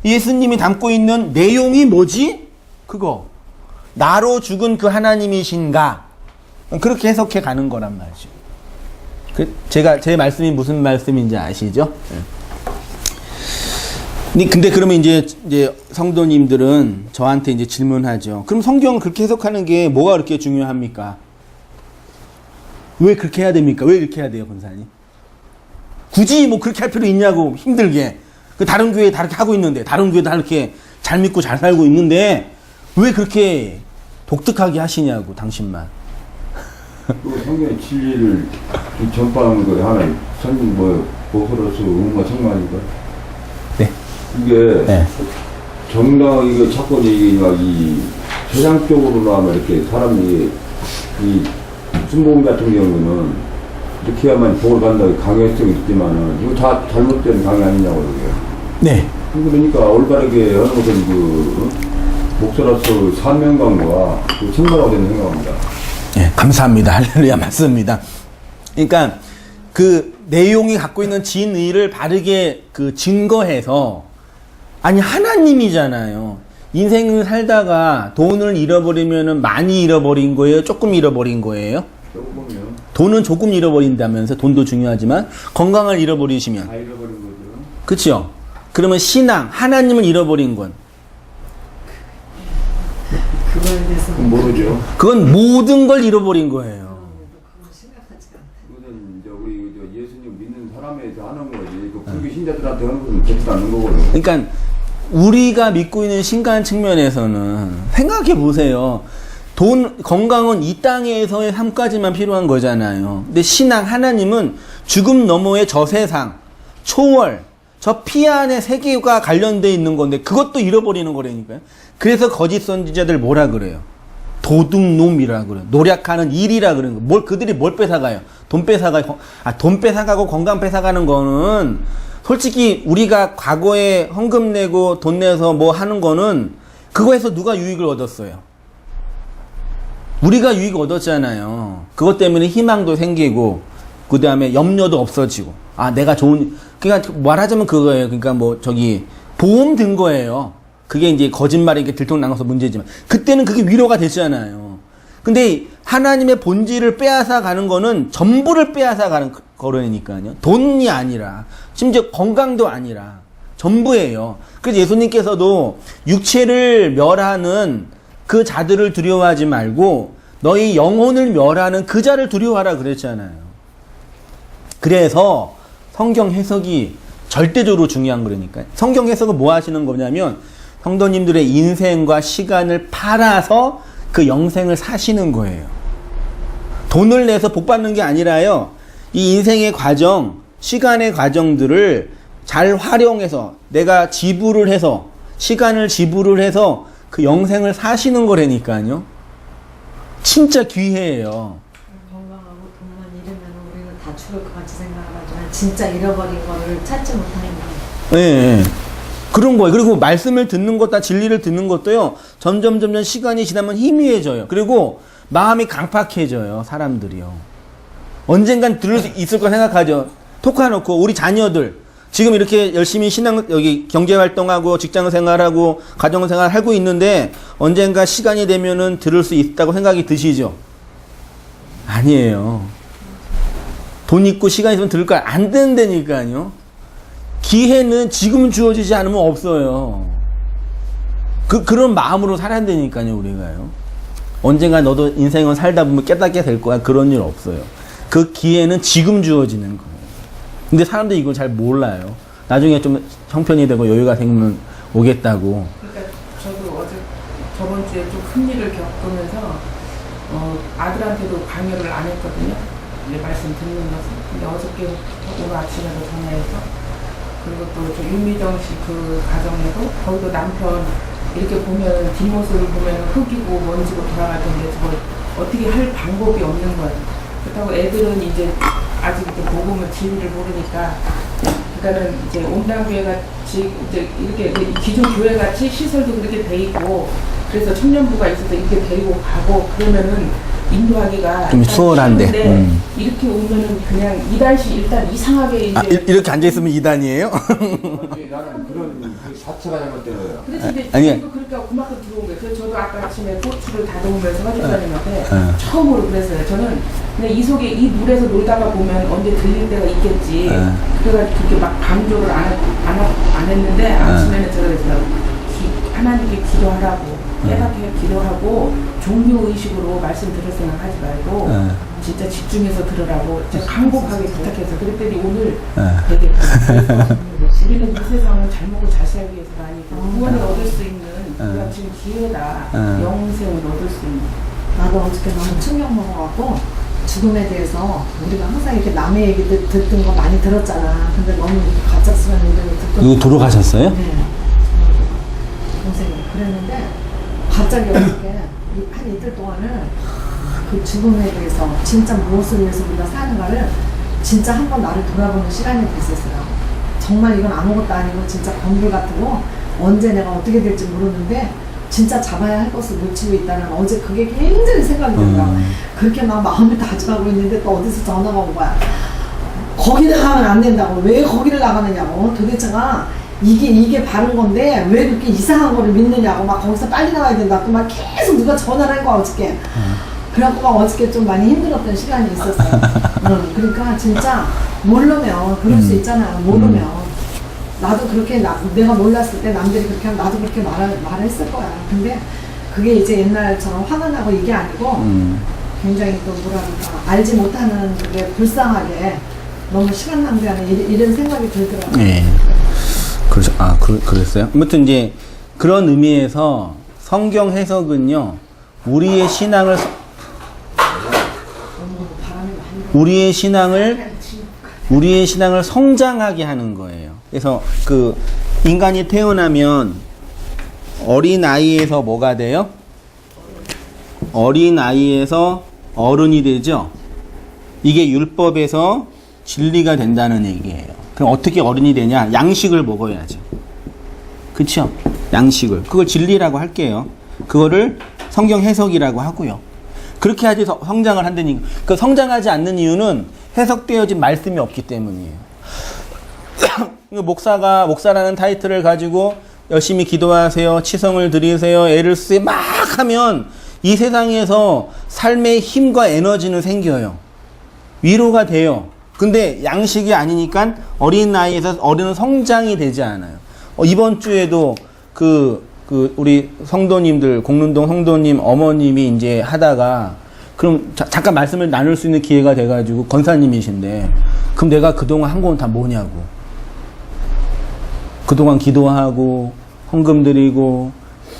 [SPEAKER 1] 예수님이 담고 있는 내용이 뭐지? 그거 나로 죽은 그 하나님이신가? 그렇게 해석해 가는 거란 말이죠. 제 말씀이 무슨 말씀인지 아시죠? 근데 그러면 이제 성도님들은 저한테 이제 질문하죠. 그럼 성경을 그렇게 해석하는 게 뭐가 그렇게 중요합니까? 왜 그렇게 해야 됩니까? 왜 이렇게 해야 돼요, 권사님? 굳이 뭐 그렇게 할 필요 있냐고, 힘들게. 다른 교회 다 이렇게 하고 있는데, 다른 교회 다 이렇게 잘 믿고 잘 살고 있는데, 왜 그렇게 독특하게 하시냐고, 당신만.
[SPEAKER 3] 그 성경의 진리를 전파하는 거에 하나의 성경 보수로서 의무가 청구하니까.
[SPEAKER 1] 네.
[SPEAKER 3] 이게 정당하게 이게 자꾸 이 세상적으로 하면 이렇게 사람이 이 순복음 같은 경우는 이렇게 해야만 복을 간다고 강요성이 있지만은 이거 다 잘못된 강요 아니냐고 그러게요.
[SPEAKER 1] 네.
[SPEAKER 3] 그러니까 올바르게 하는 것은 목사로서 사명감과 책무라고 저는 생각합니다.
[SPEAKER 1] 네, 감사합니다. 할렐루야, 맞습니다. 그러니까 그 내용이 갖고 있는 진의를 바르게 증거해서, 아니 하나님이잖아요. 인생을 살다가 돈을 잃어버리면은 많이 잃어버린 거예요? 조금 잃어버린 거예요?
[SPEAKER 3] 조금요.
[SPEAKER 1] 돈은 조금 잃어버린다면서, 돈도 중요하지만 건강을 잃어버리시면
[SPEAKER 3] 다 잃어버린 거죠.
[SPEAKER 1] 그렇죠? 그러면 신앙, 하나님을 잃어버린 건
[SPEAKER 2] 그거에 대해서
[SPEAKER 3] 모르죠.
[SPEAKER 1] 그건 모든 걸 잃어버린 거예요.
[SPEAKER 2] 그거 생각하지 않아요.
[SPEAKER 3] 그것은 이제 우리 예수님 믿는 사람에서 하는 거지. 그 불교 신자들한테 하는 것은 되지도 않는 거거든요.
[SPEAKER 1] 그러니까 우리가 믿고 있는 신간 측면에서는 생각해 보세요. 돈, 건강은 이 땅에서의 삶까지만 필요한 거잖아요. 근데 신앙, 하나님은 죽음 너머의 저 세상, 초월, 저 피 안의 세계가 관련되어 있는 건데 그것도 잃어버리는 거라니까요. 그래서 거짓 선지자들 뭐라 그래요? 도둑놈이라 그래요. 노력하는 일이라 그러는 거. 그들이 뭘 뺏어가요? 돈 뺏어가요. 돈 뺏어가고 건강 뺏어가는 거는 솔직히 우리가 과거에 헌금 내고 돈 내서 뭐 하는 거는 그거에서 누가 유익을 얻었어요? 우리가 유익 얻었잖아요. 그것 때문에 희망도 생기고, 그 다음에 염려도 없어지고. 내가 그러니까 말하자면 그거예요. 그러니까 보험 든 거예요. 그게 이제 거짓말이 이렇게 들통나서 문제지만. 그때는 그게 위로가 됐잖아요. 근데 하나님의 본질을 빼앗아 가는 거는 전부를 빼앗아 가는 거라니까요. 돈이 아니라, 심지어 건강도 아니라, 전부예요. 그래서 예수님께서도 육체를 멸하는 그 자들을 두려워하지 말고 너희 영혼을 멸하는 그 자를 두려워하라 그랬잖아요. 그래서 성경 해석이 절대적으로 중요한 거라니까요. 성경 해석은 뭐 하시는 거냐면 성도님들의 인생과 시간을 팔아서 그 영생을 사시는 거예요. 돈을 내서 복 받는 게 아니라요. 이 인생의 과정, 시간의 과정들을 잘 활용해서 내가 지불을 해서 시간을 지불을 해서 그 영생을 사시는 거라니까요. 진짜 귀해요.
[SPEAKER 2] 건강하고 돈만 잃으면 우리는 다 죽을 것 같이 생각하지만 진짜 잃어버린 거를 찾지 못하는 거예요.
[SPEAKER 1] 예. 그런 거예요. 그리고 말씀을 듣는 것, 다 진리를 듣는 것도요, 점점 시간이 지나면 희미해져요. 그리고 마음이 강팍해져요, 사람들이요. 언젠간 들을 수 있을 거 생각하죠. 톡해놓고, 우리 자녀들, 지금 이렇게 열심히 여기 경제활동하고, 직장생활하고, 가정생활 하고 있는데, 언젠가 시간이 되면은 들을 수 있다고 생각이 드시죠? 아니에요. 돈 있고 시간 있으면 들을 거 안 된다니까요. 기회는 지금 주어지지 않으면 없어요. 그런 마음으로 살아야 되니까요, 우리가요. 언젠가 너도 인생을 살다 보면 깨닫게 될 거야. 그런 일 없어요. 그 기회는 지금 주어지는 거예요. 근데 사람들이 이걸 잘 몰라요. 나중에 좀 형편이 되고 여유가 생기면 오겠다고.
[SPEAKER 4] 그러니까 저도 저번 주에 좀 큰 일을 겪으면서 아들한테도 강요를 안 했거든요. 이제 말씀 듣는 것은. 근데 어저께 오늘 아침에도 전화해서 그리고 또 저 윤미정 씨 그 가정에도 거기도 남편 이렇게 보면 뒷모습을 보면 흙이고 먼지고 돌아갈 텐데 저걸 어떻게 할 방법이 없는 거예요. 그렇다고 애들은 이제 아직 이렇게 복음을 진리를 모르니까 그러니까는 이제 온당교회 같이 이제 이렇게 기존 교회 같이 시설도 그렇게 돼 있고 그래서 청년부가 있어서 이렇게 데리고 가고 그러면은 인도하기가
[SPEAKER 1] 좀 수월한데.
[SPEAKER 4] 이렇게 오면은 그냥 이단시 일단 이상하게 이제
[SPEAKER 1] 이렇게 앉아있으면 2단이에요?
[SPEAKER 3] 나는 그런 사체가 잘못된 거예요.
[SPEAKER 4] 그래서 이제
[SPEAKER 1] 아니.
[SPEAKER 4] 그러니까 그만큼 들어온 거예요. 그래서 저도 아까 아침에 고추를 다듬으면서 화장다니는데 처음으로 그랬어요. 저는 그냥 이 속에 이 물에서 놀다가 보면 언제 들릴 때가 있겠지. 그래가지고 그렇게 막 강조를 안 했는데 아침에는 제가 그랬어요. 하나님께 기도하라고 깨닫게 기도하고 종교의식으로 말씀 들을 생각하지 말고 진짜 집중해서 들으라고 제가 간곡하게 부탁해서 그랬더니 오늘 되게 우리는 이 세상을 잘 먹고 잘 살기 위해서가 아니고 구원을 얻을 수 있는 우리가 지금 기회다. 영생을 얻을 수 있는.
[SPEAKER 2] 나도 어저께 너무 충격 먹어갖고 죽음에 대해서 우리가 항상 이렇게 남의 얘기 듣던 거 많이 들었잖아. 근데 너무 이렇게 갑작스러운 얘기를 듣고
[SPEAKER 1] 누구 돌아가셨어요?
[SPEAKER 2] 네. 동생이 그랬는데 갑자기 어떻게 한 이틀 동안은 그 죽음에 대해서 진짜 무엇을 위해서 우리가 사는가를 진짜 한번 나를 돌아보는 시간이 됐었어요. 정말 이건 아무것도 아니고 진짜 번개 같고 언제 내가 어떻게 될지 모르는데 진짜 잡아야 할 것을 놓치고 있다는 어제 그게 굉장히 생각이 들더라고요. 그렇게 막 마음을 다짐하고 있는데 또 어디서 전화가 온 거야. 거기 나가면 안 된다고. 왜 거기를 나가느냐고. 도대체가 이게 바른 건데 왜 그렇게 이상한 거를 믿느냐고 막 거기서 빨리 나가야 된다고 막 계속 누가 전화를 한 거야 어저께. 그래갖고 막 어저께 좀 많이 힘들었던 시간이 있었어요. 그러니까 진짜 모르면 그럴 수 있잖아요. 모르면 나도 그렇게 내가 몰랐을 때 남들이 그렇게 하면 나도 그렇게 말했을 거야. 근데 그게 이제 옛날처럼 화가 나고 이게 아니고 굉장히 또 뭐랄까 알지 못하는 그게 불쌍하게 너무 시간 낭비하는 이런 생각이 들더라고요.
[SPEAKER 1] 네. 그랬어요? 아무튼 이제 그런 의미에서 성경 해석은요, 우리의 신앙을 성장하게 하는 거예요. 그래서 그 인간이 태어나면 어린 아이에서 뭐가 돼요? 어린 아이에서 어른이 되죠. 이게 율법에서 진리가 된다는 얘기예요. 그럼 어떻게 어른이 되냐? 양식을 먹어야죠. 그쵸? 양식을. 그걸 진리라고 할게요. 그거를 성경 해석이라고 하고요. 그렇게 하지 성장을 한다니까. 그 성장하지 않는 이유는 해석되어진 말씀이 없기 때문이에요. 목사라는 타이틀을 가지고 열심히 기도하세요. 치성을 드리세요. 애를 쓰세요. 막 하면 이 세상에서 삶의 힘과 에너지는 생겨요. 위로가 돼요. 근데 양식이 아니니까 어린 나이에서 어른 성장이 되지 않아요. 이번 주에도 우리 성도님들, 공릉동 성도님 어머님이 이제 하다가 그럼 잠깐 말씀을 나눌 수 있는 기회가 돼가지고 권사님이신데 그럼 내가 그동안 한 건 다 뭐냐고. 그동안 기도하고 헌금 드리고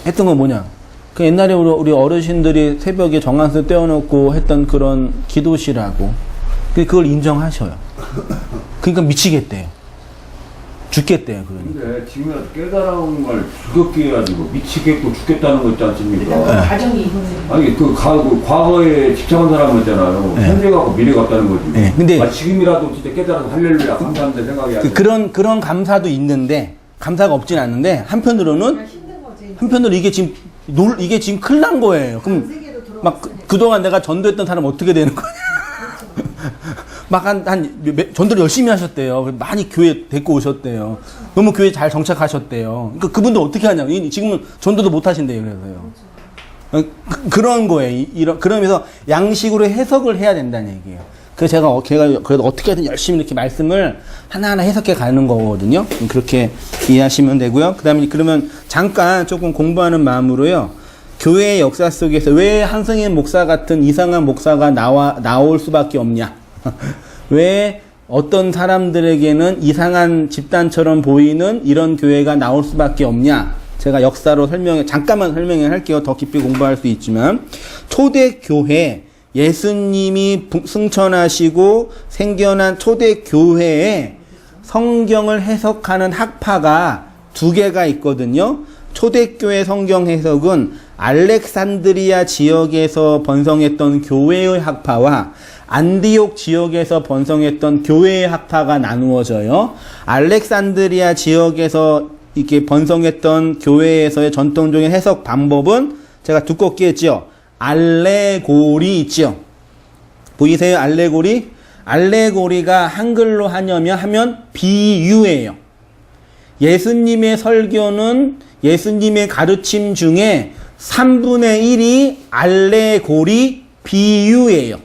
[SPEAKER 1] 했던 건 뭐냐. 그 옛날에 우리 어르신들이 새벽에 정한수 떼어놓고 했던 그런 기도시라고. 그걸 인정하셔요. 그러니까 미치겠대요. 죽겠대요. 그러니까.
[SPEAKER 3] 근데 지금이라도 깨달은 걸 죽였게 해가지고 미치겠고 죽겠다는 거 있지 않습니까?
[SPEAKER 4] 가정이
[SPEAKER 3] 아니 과거에 집착한 사람은 있잖아요.
[SPEAKER 1] 네.
[SPEAKER 3] 현재하고 미래가 없다는 거지.
[SPEAKER 1] 네, 근데
[SPEAKER 3] 지금이라도 진짜 깨달아서 할렐루야 감사합니다 생각이 안
[SPEAKER 1] 그런 감사도 있는데 감사가 없진 않는데 한편으로는
[SPEAKER 2] 힘든 거지.
[SPEAKER 1] 한편으로 이게 지금 큰일 난 거예요. 그럼
[SPEAKER 2] 세계로 들어왔으니까.
[SPEAKER 1] 막 그동안 내가 전도했던 사람 어떻게 되는 거냐. 막 전도를 열심히 하셨대요. 많이 교회 데리고 오셨대요. 너무 교회 잘 정착하셨대요. 그러니까 그분들 어떻게 하냐고. 지금은 전도도 못 하신대요. 그래서요. 그런 거예요. 그러면서 양식으로 해석을 해야 된다는 얘기예요. 그래서 제가 그래도 어떻게든 열심히 이렇게 말씀을 하나하나 해석해 가는 거거든요. 그렇게 이해하시면 되고요. 그러면 잠깐 조금 공부하는 마음으로요. 교회의 역사 속에서 왜 한승현 목사 같은 이상한 목사가 나올 수밖에 없냐? 왜 어떤 사람들에게는 이상한 집단처럼 보이는 이런 교회가 나올 수밖에 없냐? 제가 역사로 잠깐만 설명을 할게요. 더 깊이 공부할 수 있지만 초대교회 예수님이 승천하시고 생겨난 초대교회에 성경을 해석하는 학파가 두 개가 있거든요. 초대교회 성경 해석은 알렉산드리아 지역에서 번성했던 교회의 학파와 안디옥 지역에서 번성했던 교회의 학파가 나누어져요. 알렉산드리아 지역에서 이렇게 번성했던 교회에서의 전통적인 해석 방법은 제가 두껍게 했죠. 알레고리 있죠. 보이세요? 알레고리? 알레고리가 한글로 하면 비유예요. 예수님의 설교는 예수님의 가르침 중에 3분의 1이 알레고리 비유예요.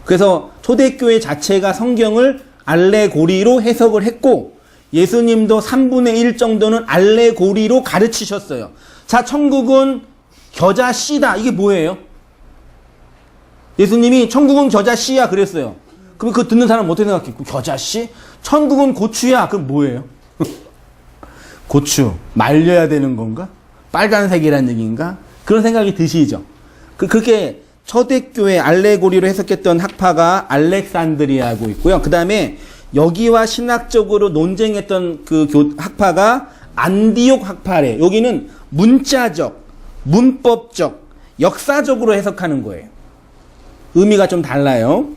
[SPEAKER 1] 그래서 초대교회 자체가 성경을 알레고리로 해석을 했고 예수님도 3분의 1 정도는 알레고리로 가르치셨어요. 자, 천국은 겨자씨다. 이게 뭐예요? 예수님이 천국은 겨자씨야 그랬어요. 그럼 그거 듣는 사람은 어떻게 생각해? 겨자씨? 천국은 고추야. 그럼 뭐예요? 고추. 말려야 되는 건가? 빨간색이란 얘기인가? 그런 생각이 드시죠? 그렇게 초대교회 알레고리로 해석했던 학파가 알렉산드리아고 있고요. 그 다음에 여기와 신학적으로 논쟁했던 학파가 안디옥 학파래. 여기는 문자적, 문법적, 역사적으로 해석하는 거예요. 의미가 좀 달라요.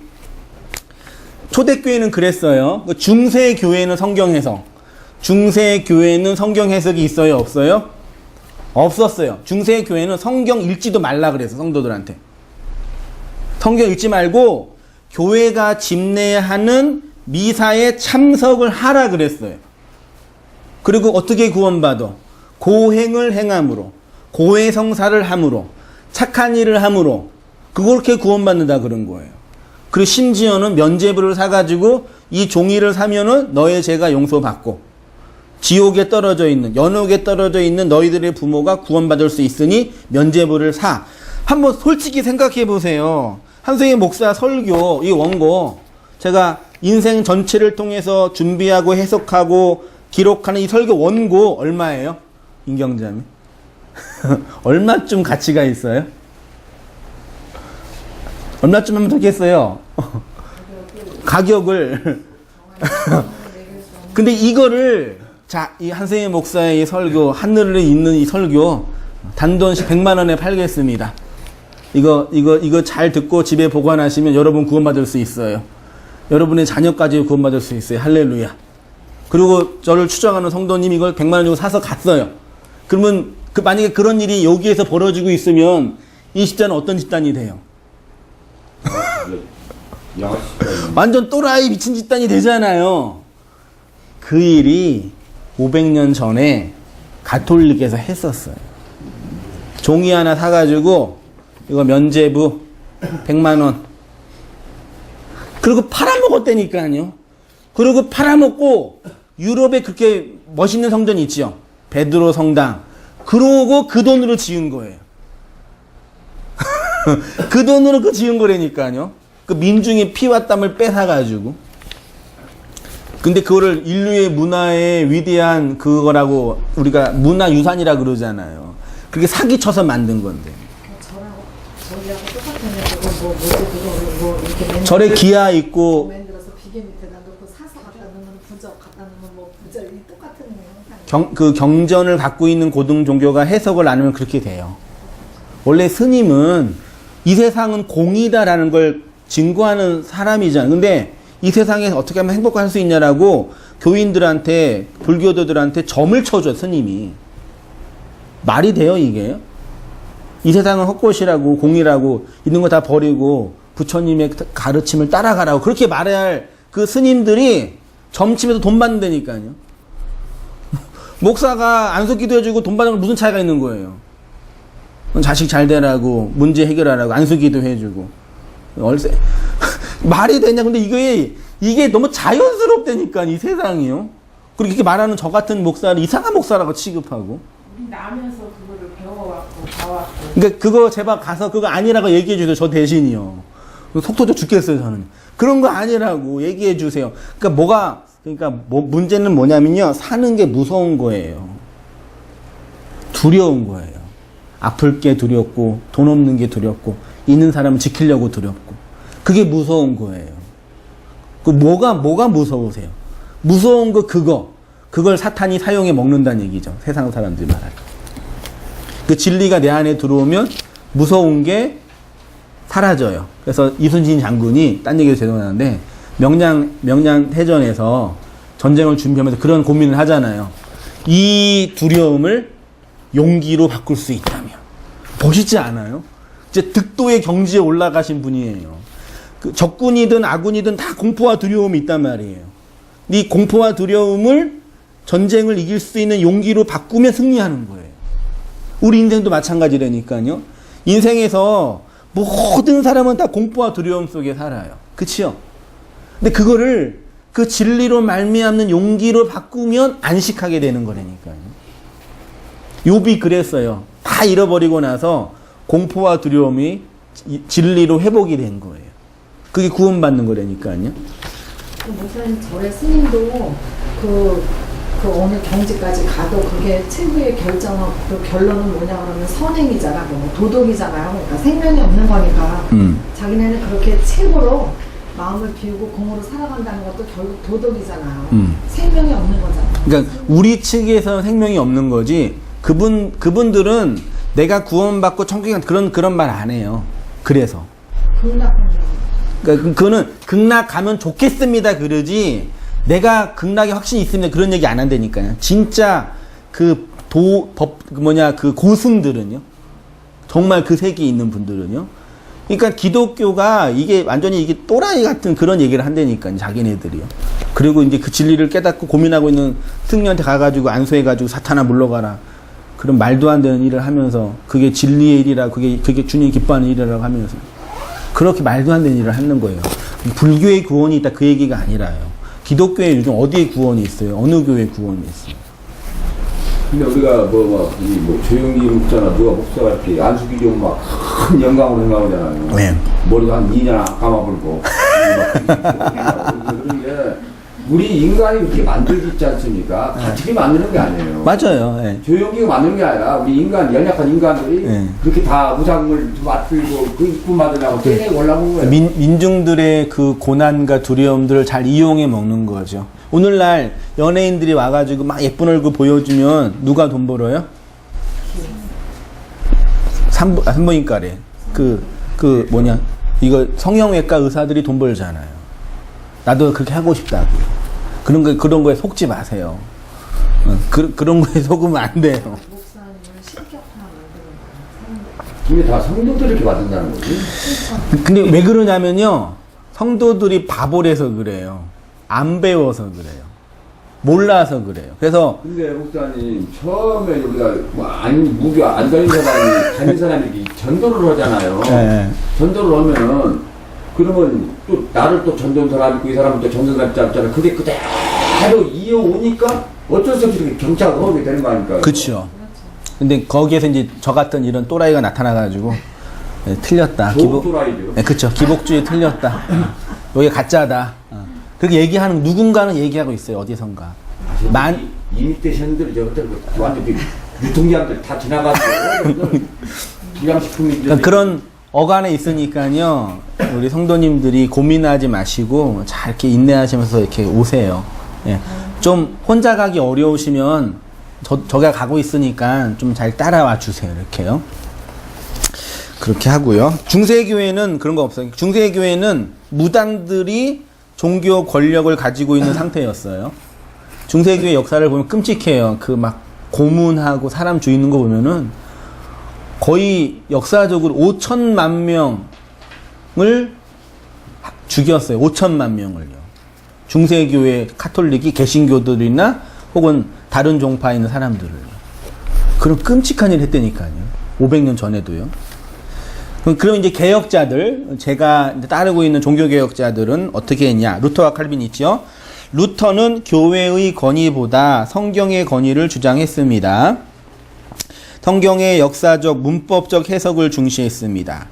[SPEAKER 1] 초대교회는 그랬어요. 중세교회는 성경 해석. 중세교회는 성경 해석이 있어요? 없어요? 없었어요. 중세교회는 성경 읽지도 말라 그래서 성도들한테. 성경 읽지 말고 교회가 집례하는 미사에 참석을 하라 그랬어요. 그리고 어떻게 구원받아? 고행을 행함으로, 고해성사를 함으로, 착한 일을 함으로 그렇게 구원받는다 그런 거예요. 그리고 심지어는 면죄부를 사가지고 이 종이를 사면은 너의 죄가 용서받고 지옥에 떨어져 있는, 연옥에 떨어져 있는 너희들의 부모가 구원받을 수 있으니 면죄부를 사. 한번 솔직히 생각해 보세요. 한승현 목사 설교, 이 원고, 제가 인생 전체를 통해서 준비하고 해석하고 기록하는 이 설교 원고 얼마예요? 임경자님? 얼마쯤 가치가 있어요? 얼마쯤 하면 좋겠어요? 가격을. 근데 이거를, 자, 이 한승현 목사의 이 설교, 하늘을 잇는 이 설교, 단돈씩 100만 원에 팔겠습니다. 이거 잘 듣고 집에 보관하시면 여러분 구원받을 수 있어요. 여러분의 자녀까지 구원받을 수 있어요. 할렐루야. 그리고 저를 추정하는 성도님 이걸 100만 원 주고 사서 갔어요. 그러면 만약에 그런 일이 여기에서 벌어지고 있으면 이 집단은 어떤 집단이 돼요? 완전 또라이 미친 집단이 되잖아요. 그 일이 500년 전에 가톨릭에서 했었어요. 종이 하나 사가지고 이거 면죄부 100만 원. 그리고 팔아먹었다니까요. 그리고 팔아먹고 유럽에 그렇게 멋있는 성전이 있죠. 베드로 성당. 그러고 그 돈으로 지은 거예요. 그 돈으로 그 지은 거라니까요. 그 민중의 피와 땀을 뺏어가지고. 근데 그거를 인류의 문화의 위대한 그거라고 우리가 문화유산이라 그러잖아요. 그렇게 사기쳐서 만든 건데.
[SPEAKER 2] 저기하고 똑같은 그거 뭐지 그거 뭐 이렇게
[SPEAKER 1] 절에 기아 있고
[SPEAKER 2] 만들어서 비계 밑에다 놓고 사서 갖다 놓으면 부적 갖다 놓으면 뭐 부적 이 똑같은 거예요.
[SPEAKER 1] 그 경전을 갖고 있는 고등 종교가 해석을 안 하면 그렇게 돼요. 원래 스님은 이 세상은 공이다라는 걸 증거하는 사람이잖아요. 근데 이 세상에 어떻게 하면 행복할 수 있냐라고 교인들한테, 불교도들한테 점을 쳐줘, 스님이. 말이 돼요, 이게? 이 세상은 헛것이라고, 공이라고, 있는 거 다 버리고, 부처님의 가르침을 따라가라고, 그렇게 말해야 할 그 스님들이 점치면서 돈 받는다니까요. 목사가 안수기도 해주고 돈 받는 건 무슨 차이가 있는 거예요? 자식 잘 되라고, 문제 해결하라고, 안수기도 해주고. 얼세. 말이 되냐? 근데 이게 너무 자연스럽다니까, 이 세상이요. 그리고 이렇게 말하는 저 같은 목사를 이상한 목사라고 취급하고.
[SPEAKER 4] 우리 나면서 그거를 배워왔고 봐왔고.
[SPEAKER 1] 그러니까 그거 제발 가서 그거 아니라고 얘기해 주세요. 저 대신이요. 속 터져 죽겠어요, 저는. 그런 거 아니라고 얘기해 주세요. 그러니까 문제는 뭐냐면요. 사는 게 무서운 거예요. 두려운 거예요. 아플 게 두렵고, 돈 없는 게 두렵고, 있는 사람을 지키려고 두렵고. 그게 무서운 거예요. 그 뭐가 무서우세요? 무서운 거 그걸 사탄이 사용해 먹는다는 얘기죠. 세상 사람들이 말할 때. 그 진리가 내 안에 들어오면 무서운 게 사라져요. 그래서 이순신 장군이 딴 얘기도 죄송한데 명량해전에서 전쟁을 준비하면서 그런 고민을 하잖아요. 이 두려움을 용기로 바꿀 수 있다면. 멋있지 않아요? 이제 득도의 경지에 올라가신 분이에요. 그 적군이든 아군이든 다 공포와 두려움이 있단 말이에요. 이 공포와 두려움을 전쟁을 이길 수 있는 용기로 바꾸면 승리하는 거예요. 우리 인생도 마찬가지라니까요. 인생에서 모든 사람은 다 공포와 두려움 속에 살아요. 그치요? 근데 그거를 그 진리로 말미암는 용기로 바꾸면 안식하게 되는 거라니까요. 욥이 그랬어요. 다 잃어버리고 나서 공포와 두려움이 진리로 회복이 된 거예요. 그게 구원받는 거라니까요.
[SPEAKER 2] 그 목사님 절의 스님도 그 어느 경지까지 가도 그게 최후의 결정하고 그 결론은 뭐냐 그러면 선행이잖아, 뭐 도덕이잖아요. 그러니까 생명이 없는 거니까 자기네는 그렇게 최고로 마음을 비우고 공으로 살아간다는 것도 결국 도덕이잖아요. 생명이 없는 거잖아요.
[SPEAKER 1] 그러니까 우리 측에서 생명이 없는 거지. 그분들은 내가 구원받고 천국에 간 그런 말 안 해요. 그래서. 그러니까 그거는 극락 가면 좋겠습니다 그러지. 내가 극락에 확신이 있습니다 그런 얘기 안 한다니까요. 진짜 그 고승들은요. 정말 그 세계에 있는 분들은요. 그러니까 기독교가 이게 완전히 이게 또라이 같은 그런 얘기를 한다니까요. 자기네들이요. 그리고 이제 그 진리를 깨닫고 고민하고 있는 승려한테 가가지고 안수해가지고 사탄아 물러가라. 그런 말도 안 되는 일을 하면서 그게 진리의 일이라 그게 주님이 기뻐하는 일이라고 하면서 그렇게 말도 안 되는 일을 하는 거예요. 불교의 구원이 있다 그 얘기가 아니라요. 기독교에 요즘 어디에 구원이 있어요? 어느 교회에 구원이 있어요?
[SPEAKER 3] 근데 우리가 조용히 묵잖아. 누가 목사가 이렇게 안수기 좀 막 큰 영광으로 생각하잖아요.
[SPEAKER 1] 네.
[SPEAKER 3] 머리도 한 2년 감아버리고. 그런 게 우리 인간이 그렇게 만들기 있지 않습니까? 같이 만드는 게 아니에요.
[SPEAKER 1] 맞아요. 네.
[SPEAKER 3] 조용히가 만드는 게 아니라 우리 연약한 인간들이 그렇게 다 무장을 맞들고 그 이쁨 받으려고 떼내고 올라온 거예요.
[SPEAKER 1] 민중들의 그 고난과 두려움들을 잘 이용해 먹는 거죠. 오늘날 연예인들이 와가지고 막 예쁜 얼굴 보여주면 누가 돈 벌어요? 산부인과래. 이거 성형외과 의사들이 돈 벌잖아요. 나도 그렇게 하고 싶다고. 그런 거에 속지 마세요. 그런 거에 속으면 안 돼요.
[SPEAKER 2] 목사님을 신격화 만드는 거예요.
[SPEAKER 3] 근데 다 성도들이 이렇게 만든다는 거지.
[SPEAKER 1] 근데 왜 그러냐면요. 성도들이 바보라서 그래요. 안 배워서 그래요. 몰라서 그래요. 그래서
[SPEAKER 3] 근데 목사님 처음에 우리가 무교 안 다닌 사람이 전도를 하잖아요.
[SPEAKER 1] 네.
[SPEAKER 3] 전도를 하면은 그러면 또 나를 또 전도한 사람 있고 이 사람은 또 전도한 사람 있잖아. 그게 그대로 이어오니까 어쩔 수 없이 이렇게 경착을 하게 되는 거 아닙니까?
[SPEAKER 1] 그렇죠. 근데 거기에서 이제 저 같은 이런 또라이가 나타나가지고 네, 틀렸다.
[SPEAKER 3] 도라이죠.
[SPEAKER 1] 네, 그쵸. 기복주의 틀렸다. 여기 가짜다. 그렇게 얘기하는, 누군가는 얘기하고 있어요. 어디선가.
[SPEAKER 3] 이미테이션들 저것들 완전 유통기한들 다 지나가서 기량식품이
[SPEAKER 1] 그러니까 그런 어간에 있으니까요. 우리 성도님들이 고민하지 마시고 잘 이렇게 인내하시면서 이렇게 오세요. 예. 좀 혼자 가기 어려우시면 저가 가고 있으니까 좀 잘 따라와 주세요. 이렇게요. 그렇게 하고요. 중세교회는 그런 거 없어요. 중세교회는 무당들이 종교 권력을 가지고 있는 상태였어요. 중세교회 역사를 보면 끔찍해요. 그 막 고문하고 사람 죽이는 거 보면은 거의 역사적으로 5천만 명을 죽였어요. 5천만 명을요. 중세교회 카톨릭이 개신교들이나 혹은 다른 종파에 있는 사람들을. 그런 끔찍한 일을 했다니까요. 500년 전에도요. 그럼 이제 개혁자들, 제가 따르고 있는 종교개혁자들은 어떻게 했냐. 루터와 칼빈이 있죠. 루터는 교회의 권위보다 성경의 권위를 주장했습니다. 성경의 역사적, 문법적 해석을 중시했습니다.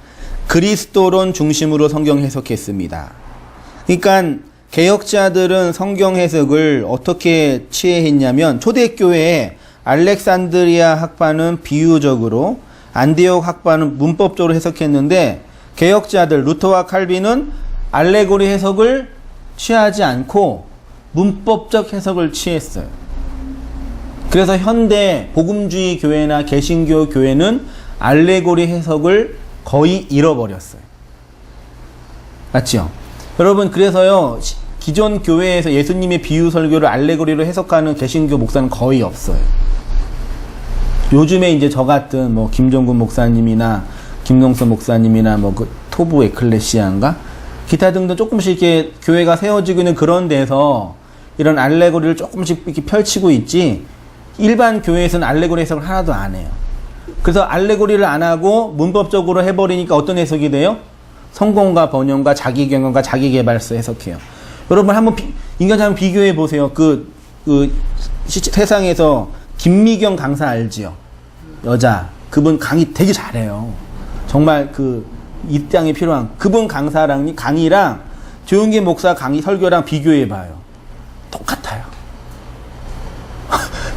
[SPEAKER 1] 그리스도론 중심으로 성경 해석했습니다. 그러니까 개혁자들은 성경 해석을 어떻게 취해했냐면 초대교회의 알렉산드리아 학파는 비유적으로, 안디옥 학파는 문법적으로 해석했는데 개혁자들 루터와 칼빈은 알레고리 해석을 취하지 않고 문법적 해석을 취했어요. 그래서 현대 복음주의 교회나 개신교 교회는 알레고리 해석을 거의 잃어버렸어요. 맞죠? 여러분, 그래서요, 기존 교회에서 예수님의 비유 설교를 알레고리로 해석하는 개신교 목사는 거의 없어요. 요즘에 이제 저 같은 뭐 김종근 목사님이나 김농선 목사님이나 뭐 그 토부 에클레시아인가 기타 등등 조금씩 이렇게 교회가 세워지고 있는 그런 데서 이런 알레고리를 조금씩 이렇게 펼치고 있지, 일반 교회에서는 알레고리 해석을 하나도 안 해요. 그래서 알레고리를 안 하고 문법적으로 해버리니까 어떤 해석이 돼요? 성공과 번영과 자기 경영과 자기 개발서 해석해요. 여러분 한번 인간자 한번 비교해 보세요. 세상에서 김미경 강사 알지요? 여자. 그분 강의 되게 잘해요. 정말 이 땅에 필요한 그분 강의랑 조용기 목사 강의 설교랑 비교해 봐요. 똑같아요.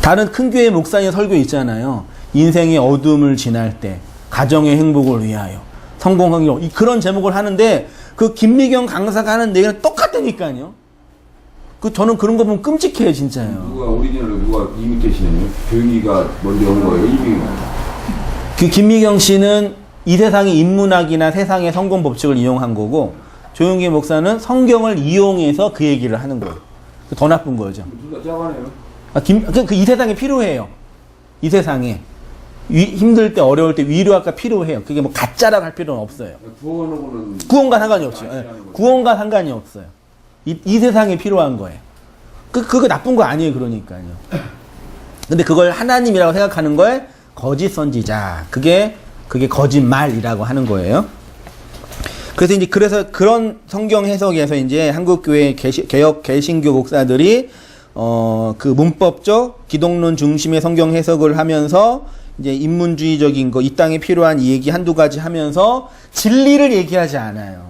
[SPEAKER 1] 다른 큰 교회 목사님 설교 있잖아요. 인생의 어둠을 지날 때, 가정의 행복을 위하여, 성공하기, 그런 제목을 하는데 그 김미경 강사가 하는 내용은 똑같다니까요. 저는 그런 거 보면 끔찍해요, 진짜요.
[SPEAKER 3] 누가 오리지널로 누가 이미테이션이에요? 교육이가 먼저 온 거예요, 이미.
[SPEAKER 1] 그 김미경 씨는 이 세상의 인문학이나 세상의 성공 법칙을 이용한 거고, 조용기 목사는 성경을 이용해서 그 얘기를 하는 거예요. 더 나쁜 거죠.
[SPEAKER 3] 둘 다 짜가네요.
[SPEAKER 1] 이 세상에 필요해요. 이 세상에. 힘들 때, 어려울 때 위로가 필요해요. 그게 뭐 가짜라고 할 필요는 없어요. 구원과 상관이 없죠. 구원과 상관이 없어요. 이 세상에 필요한 거예요. 그거 나쁜 거 아니에요, 그러니까요. 근데 그걸 하나님이라고 생각하는 거에 거짓 선지자. 그게 거짓말이라고 하는 거예요. 그래서 그런 성경 해석에서 이제 한국교회 개신교 목사들이 그 문법적 기독론 중심의 성경 해석을 하면서 이제 인문주의적인 거, 이 땅에 필요한 이 얘기 한두 가지 하면서 진리를 얘기하지 않아요.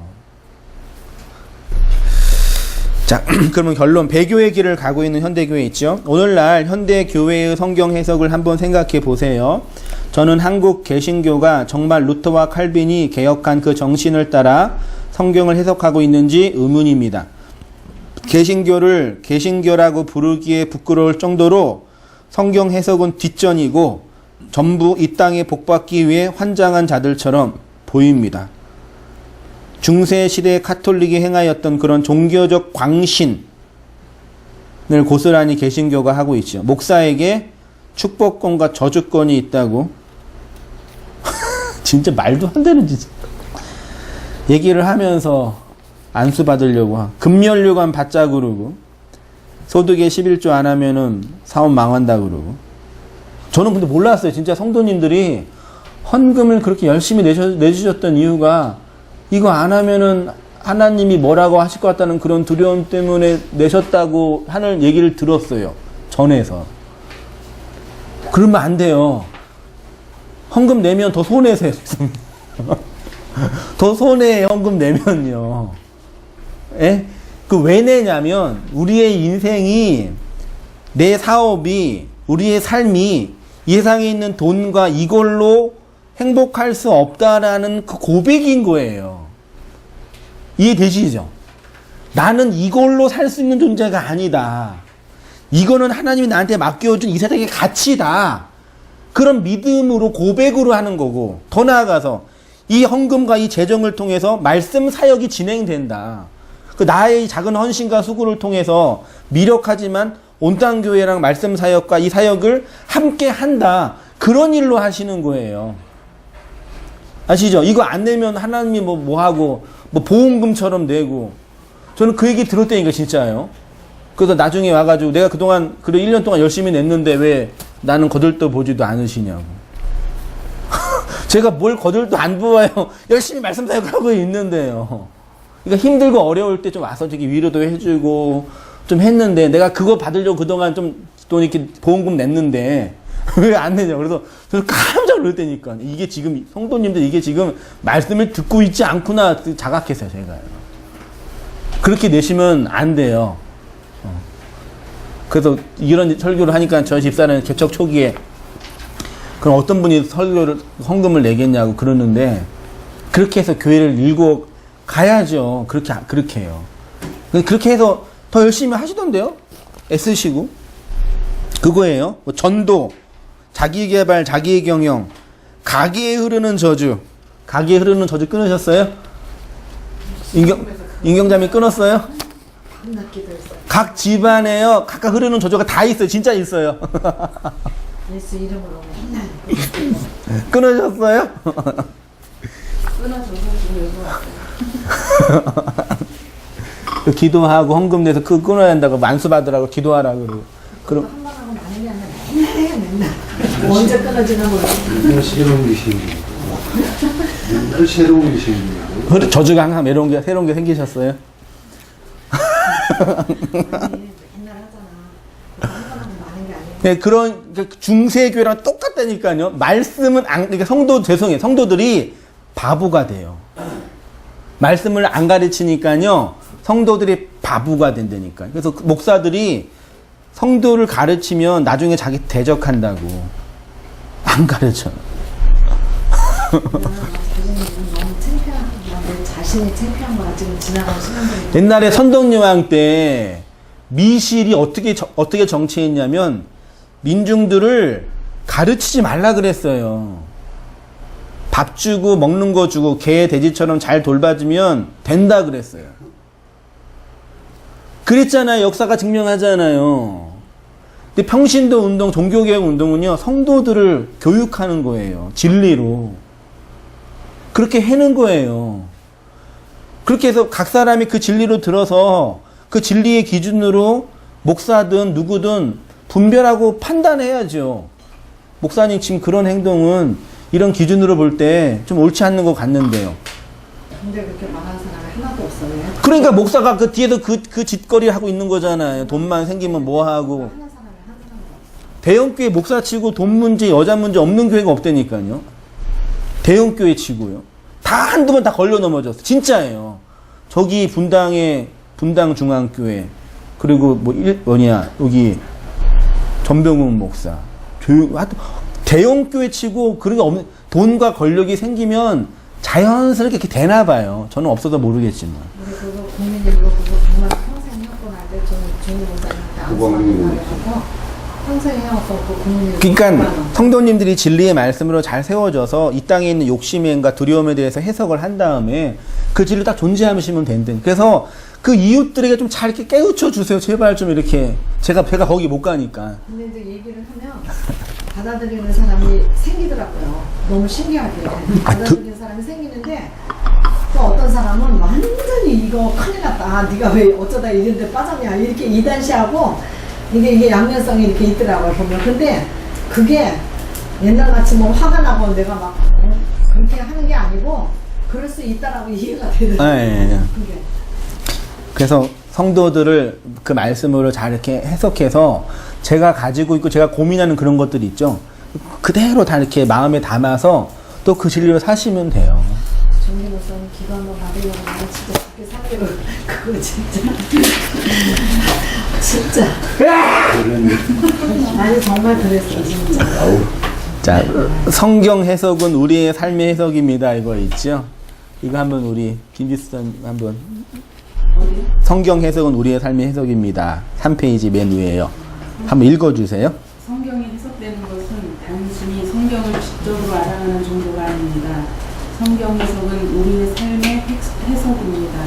[SPEAKER 1] 자, 그러면 결론, 배교의 길을 가고 있는 현대교회 있죠. 오늘날 현대교회의 성경 해석을 한번 생각해 보세요. 저는 한국 개신교가 정말 루터와 칼빈이 개혁한 그 정신을 따라 성경을 해석하고 있는지 의문입니다. 개신교를 개신교라고 부르기에 부끄러울 정도로 성경 해석은 뒷전이고 전부 이 땅에 복받기 위해 환장한 자들처럼 보입니다. 중세시대 카톨릭이 행하였던 그런 종교적 광신을 고스란히 개신교가 하고 있죠. 목사에게 축복권과 저주권이 있다고 진짜 말도 안 되는 짓 얘기를 하면서 안수 받으려고 금연료관 받자 그러고 소득에 11조 안 하면은 사업 망한다 그러고. 저는 근데 몰랐어요. 진짜 성도님들이 헌금을 그렇게 열심히 내주셨던 이유가 이거 안 하면은 하나님이 뭐라고 하실 것 같다는 그런 두려움 때문에 내셨다고 하는 얘기를 들었어요. 전에서. 그러면 안 돼요. 헌금 내면 더 손해세요. 더 손해에 헌금 내면요. 예? 그 왜 내냐면 우리의 인생이 내 사업이 우리의 삶이 이 세상에 있는 돈과 이걸로 행복할 수 없다라는 그 고백인 거예요. 이해되시죠? 나는 이걸로 살 수 있는 존재가 아니다. 이거는 하나님이 나한테 맡겨준 이 세상의 가치다. 그런 믿음으로 고백으로 하는 거고, 더 나아가서 이 헌금과 이 재정을 통해서 말씀 사역이 진행된다. 그 나의 작은 헌신과 수고를 통해서 미력하지만 온땅 교회랑 말씀 사역과 이 사역을 함께 한다. 그런 일로 하시는 거예요. 아시죠? 이거 안 내면 하나님이 뭐 하고 뭐 보험금처럼 내고. 저는 그 얘기 들었다니까 진짜요. 그래서 나중에 와가지고 내가 그동안 그래 1년 동안 열심히 냈는데 왜 나는 거들떠 보지도 않으시냐고. 제가 뭘 거들떠 안 보아요. 열심히 말씀 사역하고 있는데요. 그러니까 힘들고 어려울 때 좀 와서 저기 위로도 해주고 좀 했는데 내가 그거 받으려고 그동안 좀 돈 이렇게 보험금 냈는데 왜 안 내냐. 그래서 저는 깜짝 놀랐다니까. 이게 지금 성도님들 이게 지금 말씀을 듣고 있지 않구나 자각했어요 제가요. 그렇게 내시면 안 돼요. 그래서 이런 설교를 하니까 저희 집사는 개척 초기에 그럼 어떤 분이 헌금을 내겠냐고 그러는데 그렇게 해서 교회를 일고 가야죠. 그렇게 해요. 그렇게 해서 더 열심히 하시던데요. 애쓰시고. 그거예요. 뭐 전도, 자기개발, 자기경영, 가게에 흐르는 저주. 가게에 흐르는 저주 끊으셨어요? 인경자매 끊었어요? 각 집안에요. 각각 흐르는 저주가 다 있어요. 진짜 있어요.
[SPEAKER 2] 예수 이름으로 맨날
[SPEAKER 1] 끊으셨어요?
[SPEAKER 2] 끊어줘서 지금 여기 왔어요.
[SPEAKER 1] 기도하고 헌금 내서 그거 끊어야 된다고 만수 받으라고 기도하라고 그러고. 그럼
[SPEAKER 2] 한 번 하고 많은 게 아니라 맨날 해 맨날. 언제 끊어지나 몰라.
[SPEAKER 5] 맨날 새로운 게 생기고 맨날 새로운 게 생기고
[SPEAKER 1] 저주가 항상 새로운 게 생기셨어요?
[SPEAKER 2] 맨날 하잖아. 한 번 하고 많은 게 아니야.
[SPEAKER 1] 네, 그런 중세교회랑 똑같다니까요. 말씀은 그러니까 성도들이 바보가 돼요. 말씀을 안 가르치니까요. 성도들이 바보가 된다니까. 그래서 목사들이 성도를 가르치면 나중에 자기 대적한다고. 안 가르쳐.
[SPEAKER 2] 교수님은 너무 창피한 내 자신이 창피한 거야. 지금 지나간 시간들이.
[SPEAKER 1] 옛날에 선덕여왕 때 미실이 어떻게 정치했냐면 민중들을 가르치지 말라 그랬어요. 밥 주고 먹는 거 주고 개 돼지처럼 잘 돌봐주면 된다 그랬어요. 그랬잖아요. 역사가 증명하잖아요. 근데 평신도 운동, 종교개혁 운동은요, 성도들을 교육하는 거예요. 진리로. 그렇게 해는 거예요. 그렇게 해서 각 사람이 그 진리로 들어서 그 진리의 기준으로 목사든 누구든 분별하고 판단해야죠. 목사님 지금 그런 행동은 이런 기준으로 볼 때 좀 옳지 않는 것 같는데요.
[SPEAKER 2] 근데 그렇게 말하는 사람이 하나도 없어요.
[SPEAKER 1] 그러니까 목사가 그 뒤에서 그 짓거리 하고 있는 거잖아요. 돈만 생기면 뭐 하고.
[SPEAKER 2] 하는 사람이 한 사람도 없어.
[SPEAKER 1] 대형교회 목사 치고 돈 문제, 여자 문제 없는 교회가 없다니까요. 대형교회 치고요. 다 한두 번 다 걸려 넘어졌어. 진짜예요. 저기 분당 중앙교회, 그리고 여기 전병훈 목사. 대형교회 치고 그런 게 없는, 돈과 권력이 생기면 자연스럽게 이렇게 되나 봐요. 저는 없어서 모르겠지만.
[SPEAKER 2] 근데 그거 국민일보 그거 정말 평생 해왔고 나한테 저는 중국 목사님한테 아무 말해서 평생 해왔고 그 국민일보.
[SPEAKER 1] 그러니까 성도님들이 진리의 말씀으로 잘 세워져서 이 땅에 있는 욕심과 두려움에 대해서 해석을 한 다음에 그 진리를 딱 존재하시면 된대. 그래서 그 이웃들에게 좀 잘 이렇게 깨우쳐 주세요. 제발 좀 이렇게. 제가 거기 못 가니까.
[SPEAKER 2] 근데 이제 얘기를 하면 받아들이는 사람이 생기더라고요. 너무 신기하게. 받아들이는 사람이 생기는데 또 어떤 사람은 완전히 이거 큰일 났다. 네가 왜 어쩌다 이런데 빠졌냐. 이렇게 이단시하고 이게 양면성이 이렇게 있더라고요. 보면. 근데 그게 옛날같이 뭐 화가 나고 내가 막 그렇게 하는 게 아니고 그럴 수 있다라고 이해가 되더라고요.
[SPEAKER 1] 예.
[SPEAKER 2] 그게.
[SPEAKER 1] 그래서 성도들을 그 말씀으로 잘 이렇게 해석해서 제가 가지고 있고 제가 고민하는 그런 것들이 있죠. 그대로 다 이렇게 마음에 담아서 또 그 진리로 사시면 돼요.
[SPEAKER 2] 종교로서는 기도 한번 받으려고 하면 진짜 죽게 살려고 그거 진짜 진짜 아니 정말 그랬어 진짜.
[SPEAKER 1] 자, 성경 해석은 우리의 삶의 해석입니다. 이거 있죠? 이거 한번 우리 김지수님 한번. 성경 해석은 우리의 삶의 해석입니다. 3페이지 맨 위에요. 한번 읽어주세요.
[SPEAKER 4] 성경이 해석되는 것은 단순히 성경을 지적으로 알아가는 정도가 아닙니다. 성경 해석은 우리의 삶의 해석입니다.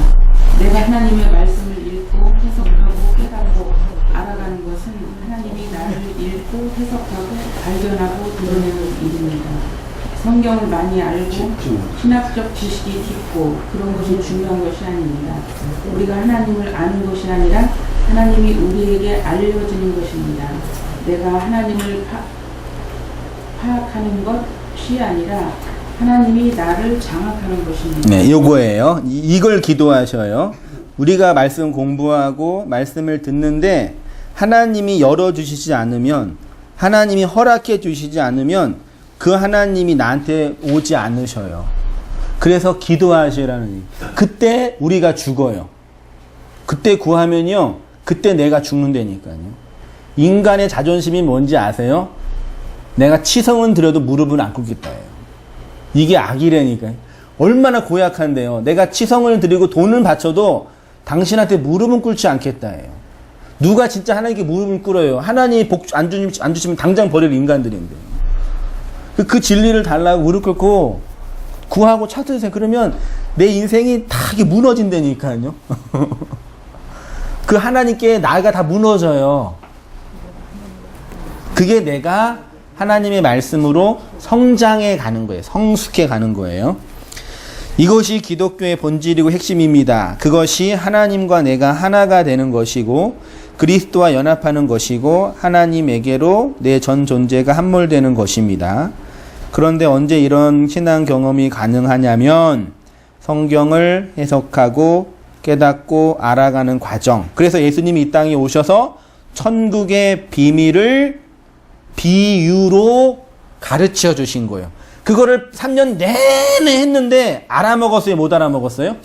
[SPEAKER 4] 내가 하나님의 말씀을 읽고 해석하고 깨닫고 알아가는 것은 하나님이 나를 읽고 해석하고 발견하고 드러내는 일입니다. 성경을 많이 알고 신학적 지식이 깊고 그런 것이 중요한 것이 아닙니다. 우리가 하나님을 아는 것이 아니라 하나님이 우리에게 알려지는 것입니다. 내가 하나님을 파악하는 것이 아니라 하나님이 나를 장악하는 것입니다.
[SPEAKER 1] 네, 요거예요. 이걸 기도하셔요. 우리가 말씀 공부하고 말씀을 듣는데 하나님이 열어주시지 않으면, 하나님이 허락해 주시지 않으면 그 하나님이 나한테 오지 않으셔요. 그래서 기도하시라는 얘기. 그때 우리가 죽어요. 그때 구하면요, 그때 내가 죽는다니까요. 인간의 자존심이 뭔지 아세요? 내가 치성은 드려도 무릎은 안 꿇겠다예요. 이게 악이라니까요. 얼마나 고약한데요. 내가 치성을 드리고 돈을 바쳐도 당신한테 무릎은 꿇지 않겠다예요. 누가 진짜 하나님께 무릎을 꿇어요? 하나님이 복 안 주시면 당장 버릴 인간들인데. 그 진리를 달라고 무릎 꿇고 구하고 찾으세요. 그러면 내 인생이 다 이게 무너진다니까요. 그 하나님께 나가 다 무너져요. 그게 내가 하나님의 말씀으로 성장해 가는 거예요. 성숙해 가는 거예요. 이것이 기독교의 본질이고 핵심입니다. 그것이 하나님과 내가 하나가 되는 것이고 그리스도와 연합하는 것이고 하나님에게로 내 전 존재가 함몰되는 것입니다. 그런데 언제 이런 신앙 경험이 가능하냐면 성경을 해석하고 깨닫고 알아가는 과정. 그래서 예수님이 이 땅에 오셔서 천국의 비밀을 비유로 가르쳐 주신 거예요. 그거를 3년 내내 했는데 알아먹었어요? 못 알아먹었어요?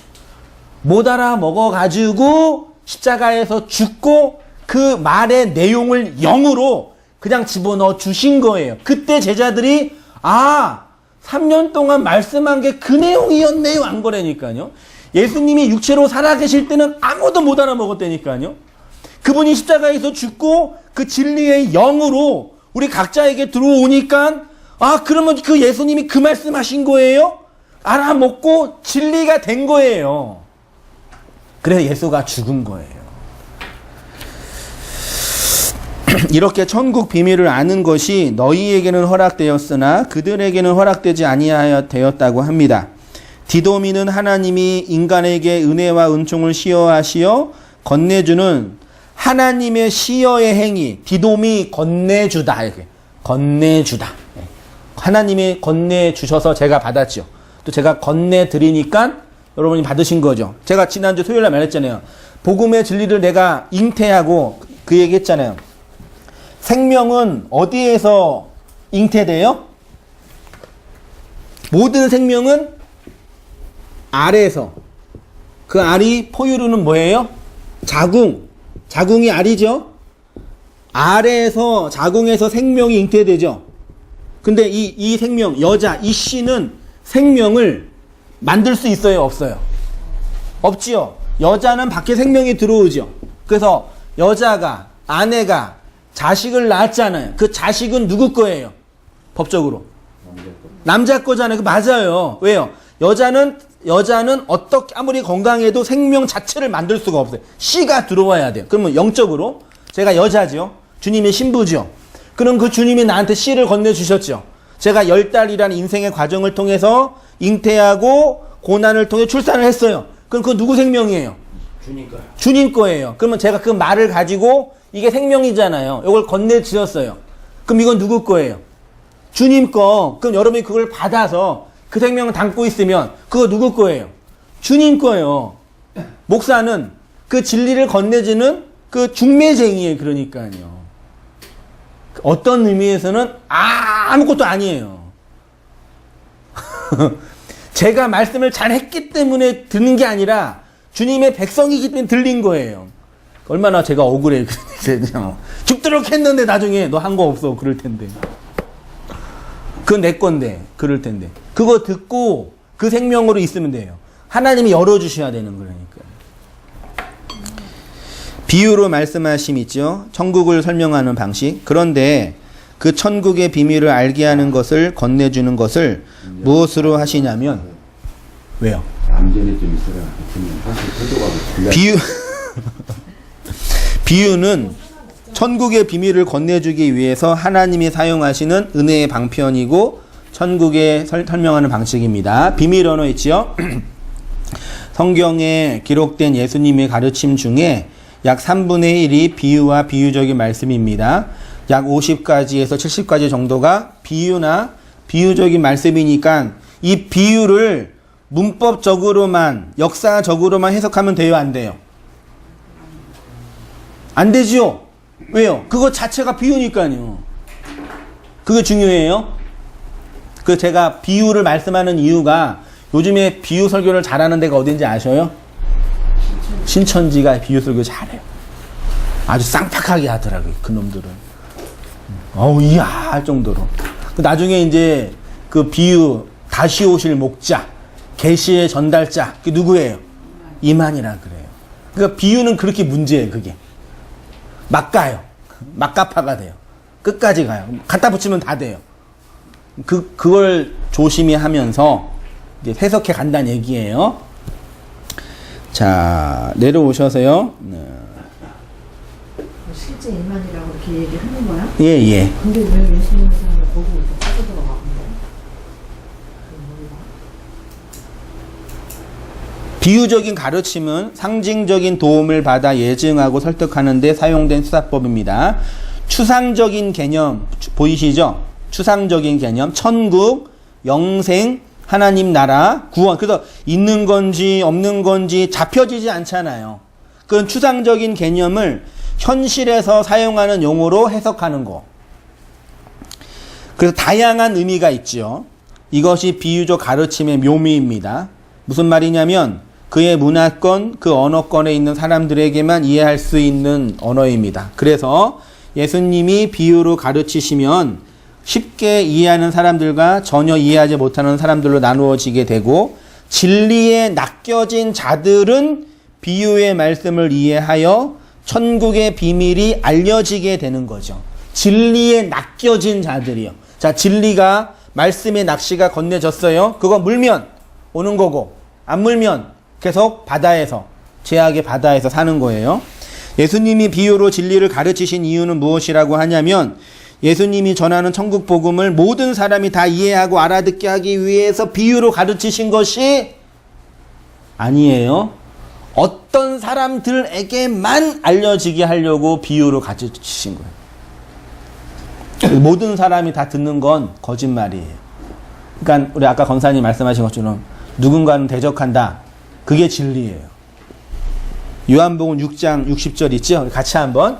[SPEAKER 1] 못 알아먹어가지고 십자가에서 죽고 그 말의 내용을 영으로 그냥 집어넣어 주신 거예요. 그때 제자들이 3년 동안 말씀한 게 그 내용이었네요. 안 거라니까요. 예수님이 육체로 살아계실 때는 아무도 못 알아먹었다니까요. 그분이 십자가에서 죽고 그 진리의 영으로 우리 각자에게 들어오니까 그러면 그 예수님이 그 말씀하신 거예요? 알아먹고 진리가 된 거예요. 그래서 예수가 죽은 거예요. 이렇게 천국 비밀을 아는 것이 너희에게는 허락되었으나 그들에게는 허락되지 아니하였다고 합니다. 디도미는 하나님이 인간에게 은혜와 은총을 시여하시어 건네주는 하나님의 시여의 행위. 디도미 건네주다. 이렇게 건네주다. 하나님이 건네주셔서 제가 받았죠. 또 제가 건네드리니까 여러분이 받으신 거죠. 제가 지난주 토요일날 말했잖아요. 복음의 진리를 내가 잉태하고 그 얘기 했잖아요. 생명은 어디에서 잉태돼요? 모든 생명은 알에서. 그 알이 포유류는 뭐예요? 자궁. 자궁이 알이죠? 알에서, 자궁에서 생명이 잉태되죠? 근데 이 생명, 여자, 이 씨는 생명을 만들 수 있어요? 없어요? 없지요? 여자는 밖에 생명이 들어오죠? 그래서 여자가, 아내가 자식을 낳았잖아요. 그 자식은 누구 거예요? 법적으로. 남자 거잖아요. 맞아요. 왜요? 여자는 어떻게 아무리 건강해도 생명 자체를 만들 수가 없어요. 씨가 들어와야 돼요. 그러면 영적으로 제가 여자죠. 주님의 신부죠. 그럼 그 주님이 나한테 씨를 건네주셨죠. 제가 10달이라는 인생의 과정을 통해서 잉태하고 고난을 통해 출산을 했어요. 그럼 그거 누구 생명이에요?
[SPEAKER 3] 주님 거예요.
[SPEAKER 1] 주님 거예요. 그러면 제가 그 말을 가지고 이게 생명이잖아요. 이걸 건네주셨어요. 그럼 이건 누구 거예요? 주님 거. 그럼 여러분이 그걸 받아서 그 생명을 담고 있으면 그거 누구 거예요? 주님 거예요. 목사는 그 진리를 건네주는 그 중매쟁이에요. 그러니까요. 어떤 의미에서는 아무것도 아니에요. 제가 말씀을 잘 했기 때문에 듣는 게 아니라 주님의 백성이기 때문에 들린 거예요. 얼마나 제가 억울해. 죽도록 했는데 나중에 너 한 거 없어. 그럴 텐데. 그건 내 건데. 그럴 텐데. 그거 듣고 그 생명으로 있으면 돼요. 하나님이 열어주셔야 되는 거니까. 비유로 말씀하심 있죠. 천국을 설명하는 방식. 그런데 그 천국의 비밀을 알게 하는 것을 건네주는 것을 무엇으로 하시냐면 왜요?
[SPEAKER 3] 안전이 좀 있어라. 사실 태도가
[SPEAKER 1] 비유는 천국의 비밀을 건네주기 위해서 하나님이 사용하시는 은혜의 방편이고 천국에 설명하는 방식입니다. 비밀 언어 있지요? 성경에 기록된 예수님의 가르침 중에 약 3분의 1이 비유와 비유적인 말씀입니다. 약 50가지에서 70가지 정도가 비유나 비유적인 말씀이니까 이 비유를 문법적으로만 역사적으로만 해석하면 돼요, 안 돼요? 안 되지요? 왜요? 그거 자체가 비유니까요. 그게 중요해요. 그 제가 비유를 말씀하는 이유가 요즘에 비유 설교를 잘하는 데가 어딘지 아셔요? 신천지가 비유 설교 잘해요. 아주 쌍팍하게 하더라고요. 그놈들은. 어우 이야 할 정도로. 나중에 이제 그 비유 다시 오실 목자 계시의 전달자 그게 누구예요? 이만이라 그래요. 그러니까 비유는 그렇게 문제예요. 그게 막 가요. 막가파가 돼요. 끝까지 가요. 갖다 붙이면 다 돼요. 그걸 조심히 하면서 이제 해석해 간다는 얘기예요. 자, 내려오셔서요.
[SPEAKER 2] 실제 이만이라고 이렇게 얘기하는 거야?
[SPEAKER 1] 예, 예.
[SPEAKER 2] 근데 왜 예수님의 사람을 거기 이렇게 빠져 들어가는데?
[SPEAKER 1] 비유적인 가르침은 상징적인 도움을 받아 예증하고 설득하는 데 사용된 수사법입니다. 추상적인 개념 보이시죠? 추상적인 개념, 천국, 영생, 하나님 나라, 구원. 그래서 있는 건지 없는 건지 잡혀지지 않잖아요. 그런 추상적인 개념을 현실에서 사용하는 용어로 해석하는 거. 그래서 다양한 의미가 있죠. 이것이 비유적 가르침의 묘미입니다. 무슨 말이냐면 그의 문화권, 그 언어권에 있는 사람들에게만 이해할 수 있는 언어입니다. 그래서 예수님이 비유로 가르치시면 쉽게 이해하는 사람들과 전혀 이해하지 못하는 사람들로 나누어지게 되고 진리에 낚여진 자들은 비유의 말씀을 이해하여 천국의 비밀이 알려지게 되는 거죠. 진리에 낚여진 자들이요. 자, 진리가 말씀의 낚시가 건네졌어요. 그거 물면 오는 거고 안 물면 계속 바다에서 죄악의 바다에서 사는 거예요. 예수님이 비유로 진리를 가르치신 이유는 무엇이라고 하냐면 예수님이 전하는 천국 복음을 모든 사람이 다 이해하고 알아듣게 하기 위해서 비유로 가르치신 것이 아니에요. 어떤 사람들에게만 알려지게 하려고 비유로 가르치신 거예요. 모든 사람이 다 듣는 건 거짓말이에요. 그러니까 우리 아까 권사님 말씀하신 것처럼 누군가는 대적한다. 그게 진리예요. 요한복음 6장 60절 있죠? 같이 한번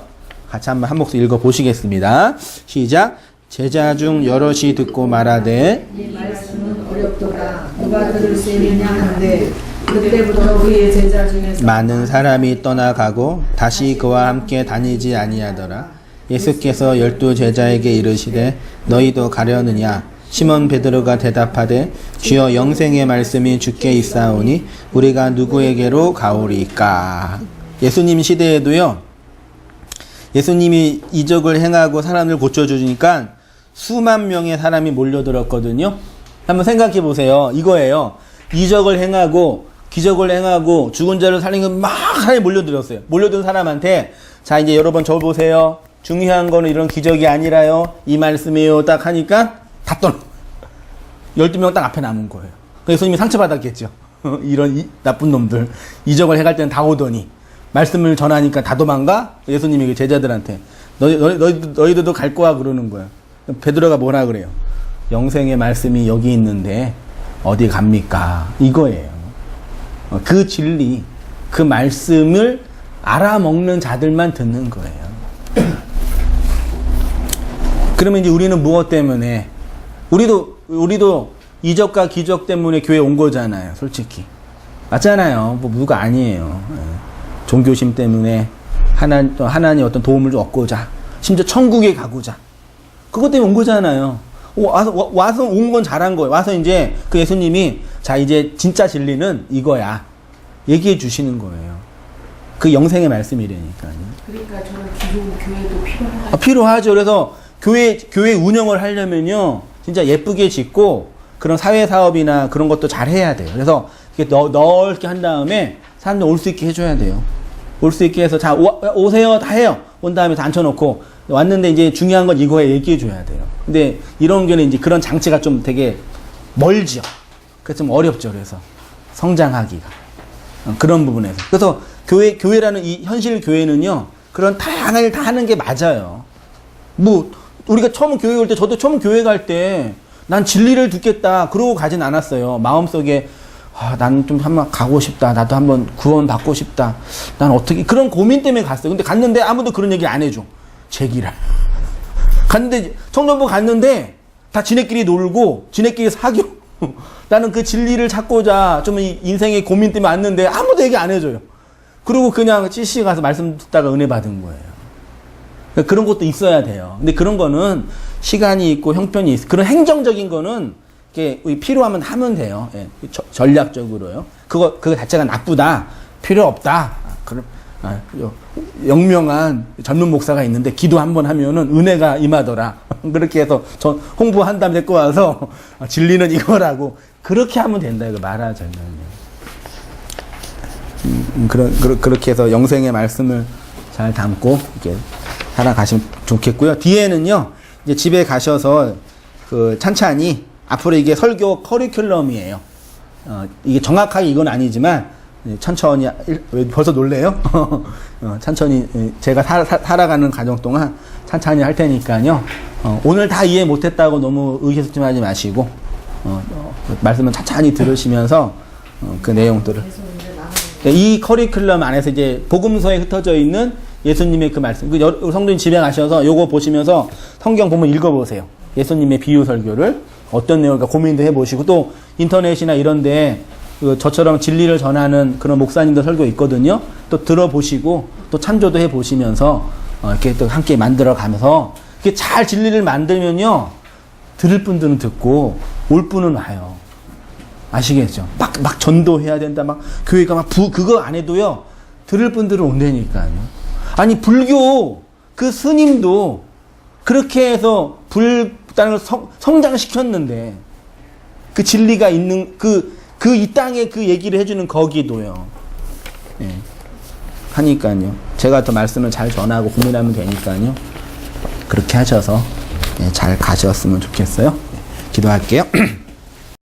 [SPEAKER 1] 한 목소리 읽어 보시겠습니다. 시작. 제자 중 여럿이 듣고 말하되
[SPEAKER 2] 이 말씀은 어렵도다. 누가 들을 수 있느냐 하는데 그때부터 그의 제자 중에서
[SPEAKER 1] 많은 사람이 떠나가고 다시 그와 함께 다니지 아니하더라. 예수께서 12 제자에게 이르시되 너희도 가려느냐? 시몬 베드로가 대답하되 주여 영생의 말씀이 주께 있사오니 우리가 누구에게로 가오리까? 예수님 시대에도요. 예수님이 이적을 행하고 사람을 고쳐주니까 수만 명의 사람이 몰려들었거든요. 한번 생각해 보세요. 이거예요. 이적을 행하고 기적을 행하고 죽은 자를 살리는 막 사람이 몰려들었어요. 몰려든 사람한테 자 이제 여러분 저 보세요. 중요한 거는 이런 기적이 아니라요. 이 말씀이에요. 딱 하니까 다 떠나. 12명 딱 앞에 남은 거예요. 그래서 예수님이 상처받았겠죠. 이런 나쁜 놈들. 이적을 해갈 때는 다 오더니 말씀을 전하니까 다 도망가? 예수님이 그 제자들한테 너희들도 갈 거야 그러는 거야. 베드로가 뭐라 그래요? 영생의 말씀이 여기 있는데 어디 갑니까? 이거예요. 그 진리, 그 말씀을 알아먹는 자들만 듣는 거예요. 그러면 이제 우리는 무엇 때문에 우리도 이적과 기적 때문에 교회 온 거잖아요. 솔직히. 맞잖아요. 뭐 누가 아니에요. 예. 종교심 때문에 하나님 어떤 도움을 좀 얻고자. 심지어 천국에 가고자. 그것 때문에 온 거잖아요. 와서 온 건 잘한 거예요. 와서 이제 그 예수님이 자, 이제 진짜 진리는 이거야. 얘기해 주시는 거예요. 그 영생의 말씀이라니까요.
[SPEAKER 4] 그러니까 저는 기존 교회도 필요하다.
[SPEAKER 1] 필요하죠. 그래서 교회 운영을 하려면요. 진짜 예쁘게 짓고 그런 사회 사업이나 그런 것도 잘 해야 돼요. 그래서 이렇게 넓게 한 다음에 사람들 올 수 있게 해줘야 돼요. 올 수 있게 해서 자, 오세요. 다 해요. 온 다음에 다 앉혀놓고 왔는데 이제 중요한 건 이거에 얘기해 줘야 돼요. 근데 이런 경우는 이제 그런 장치가 좀 되게 멀지요. 그래서 좀 어렵죠. 그래서 성장하기가. 그런 부분에서. 그래서 교회라는 이 현실 교회는요, 그런 다양한 일 다 하는 게 맞아요. 뭐, 우리가 처음 교회 올 때, 저도 처음 교회 갈 때, 난 진리를 듣겠다. 그러고 가진 않았어요. 마음속에, 난 좀 한번 가고 싶다. 나도 한번 구원 받고 싶다. 난 어떻게, 그런 고민 때문에 갔어요. 근데 갔는데 아무도 그런 얘기 안 해줘. 제기라. 갔는데, 청년부 갔는데, 다 지네끼리 놀고, 지네끼리 사겨. 나는 그 진리를 찾고자 좀 인생의 고민 때문에 왔는데 아무도 얘기 안 해줘요. 그리고 그냥 CC 가서 말씀 듣다가 은혜 받은 거예요. 그러니까 그런 것도 있어야 돼요. 근데 그런 거는 시간이 있고 형편이 있고 그런 행정적인 거는 이렇게 필요하면 하면 돼요. 예, 전략적으로요. 그거 자체가 나쁘다. 필요 없다. 그럼 영명한 젊은 목사가 있는데 기도 한번 하면은 은혜가 임하더라. 그렇게 해서 전 홍보한 다음에 데리고 와서 진리는 이거라고 그렇게 하면 된다. 이거 말하자면요. 그렇게 해서 영생의 말씀을 잘 담고 이렇게 살아가시면 좋겠고요. 뒤에는요, 이제 집에 가셔서 그 찬찬히 앞으로 이게 설교 커리큘럼이에요. 이게 정확하게 이건 아니지만 천천히 벌써 놀래요? 천천히 제가 살아가는 과정 동안 천천히 할 테니까요. 오늘 다 이해 못했다고 너무 의기소침하지 마시고 말씀을 천천히 들으시면서 그 내용들을 이 커리큘럼 안에서 이제 복음서에 흩어져 있는 예수님의 그 말씀. 그 성도님 집에 가셔서 요거 보시면서 성경 보면 읽어보세요. 예수님의 비유 설교를 어떤 내용일까 고민도 해보시고 또 인터넷이나 이런데 저처럼 진리를 전하는 그런 목사님들 설교 있거든요. 또 들어보시고 또 참조도 해보시면서 이렇게 또 함께 만들어가면서 이렇게 잘 진리를 만들면요. 들을 분들은 듣고 올 분은 와요. 아시겠죠? 막 전도해야 된다. 막 교회가 막 그거 안 해도요. 들을 분들은 온다니까요. 아니 불교 그 스님도 그렇게 해서 불단을 성장시켰는데 그 진리가 있는 이 땅에 그 얘기를 해주는 거기도요. 예. 하니까요. 제가 더 말씀을 잘 전하고 고민하면 되니까요. 그렇게 하셔서 잘 가셨으면 좋겠어요. 기도할게요.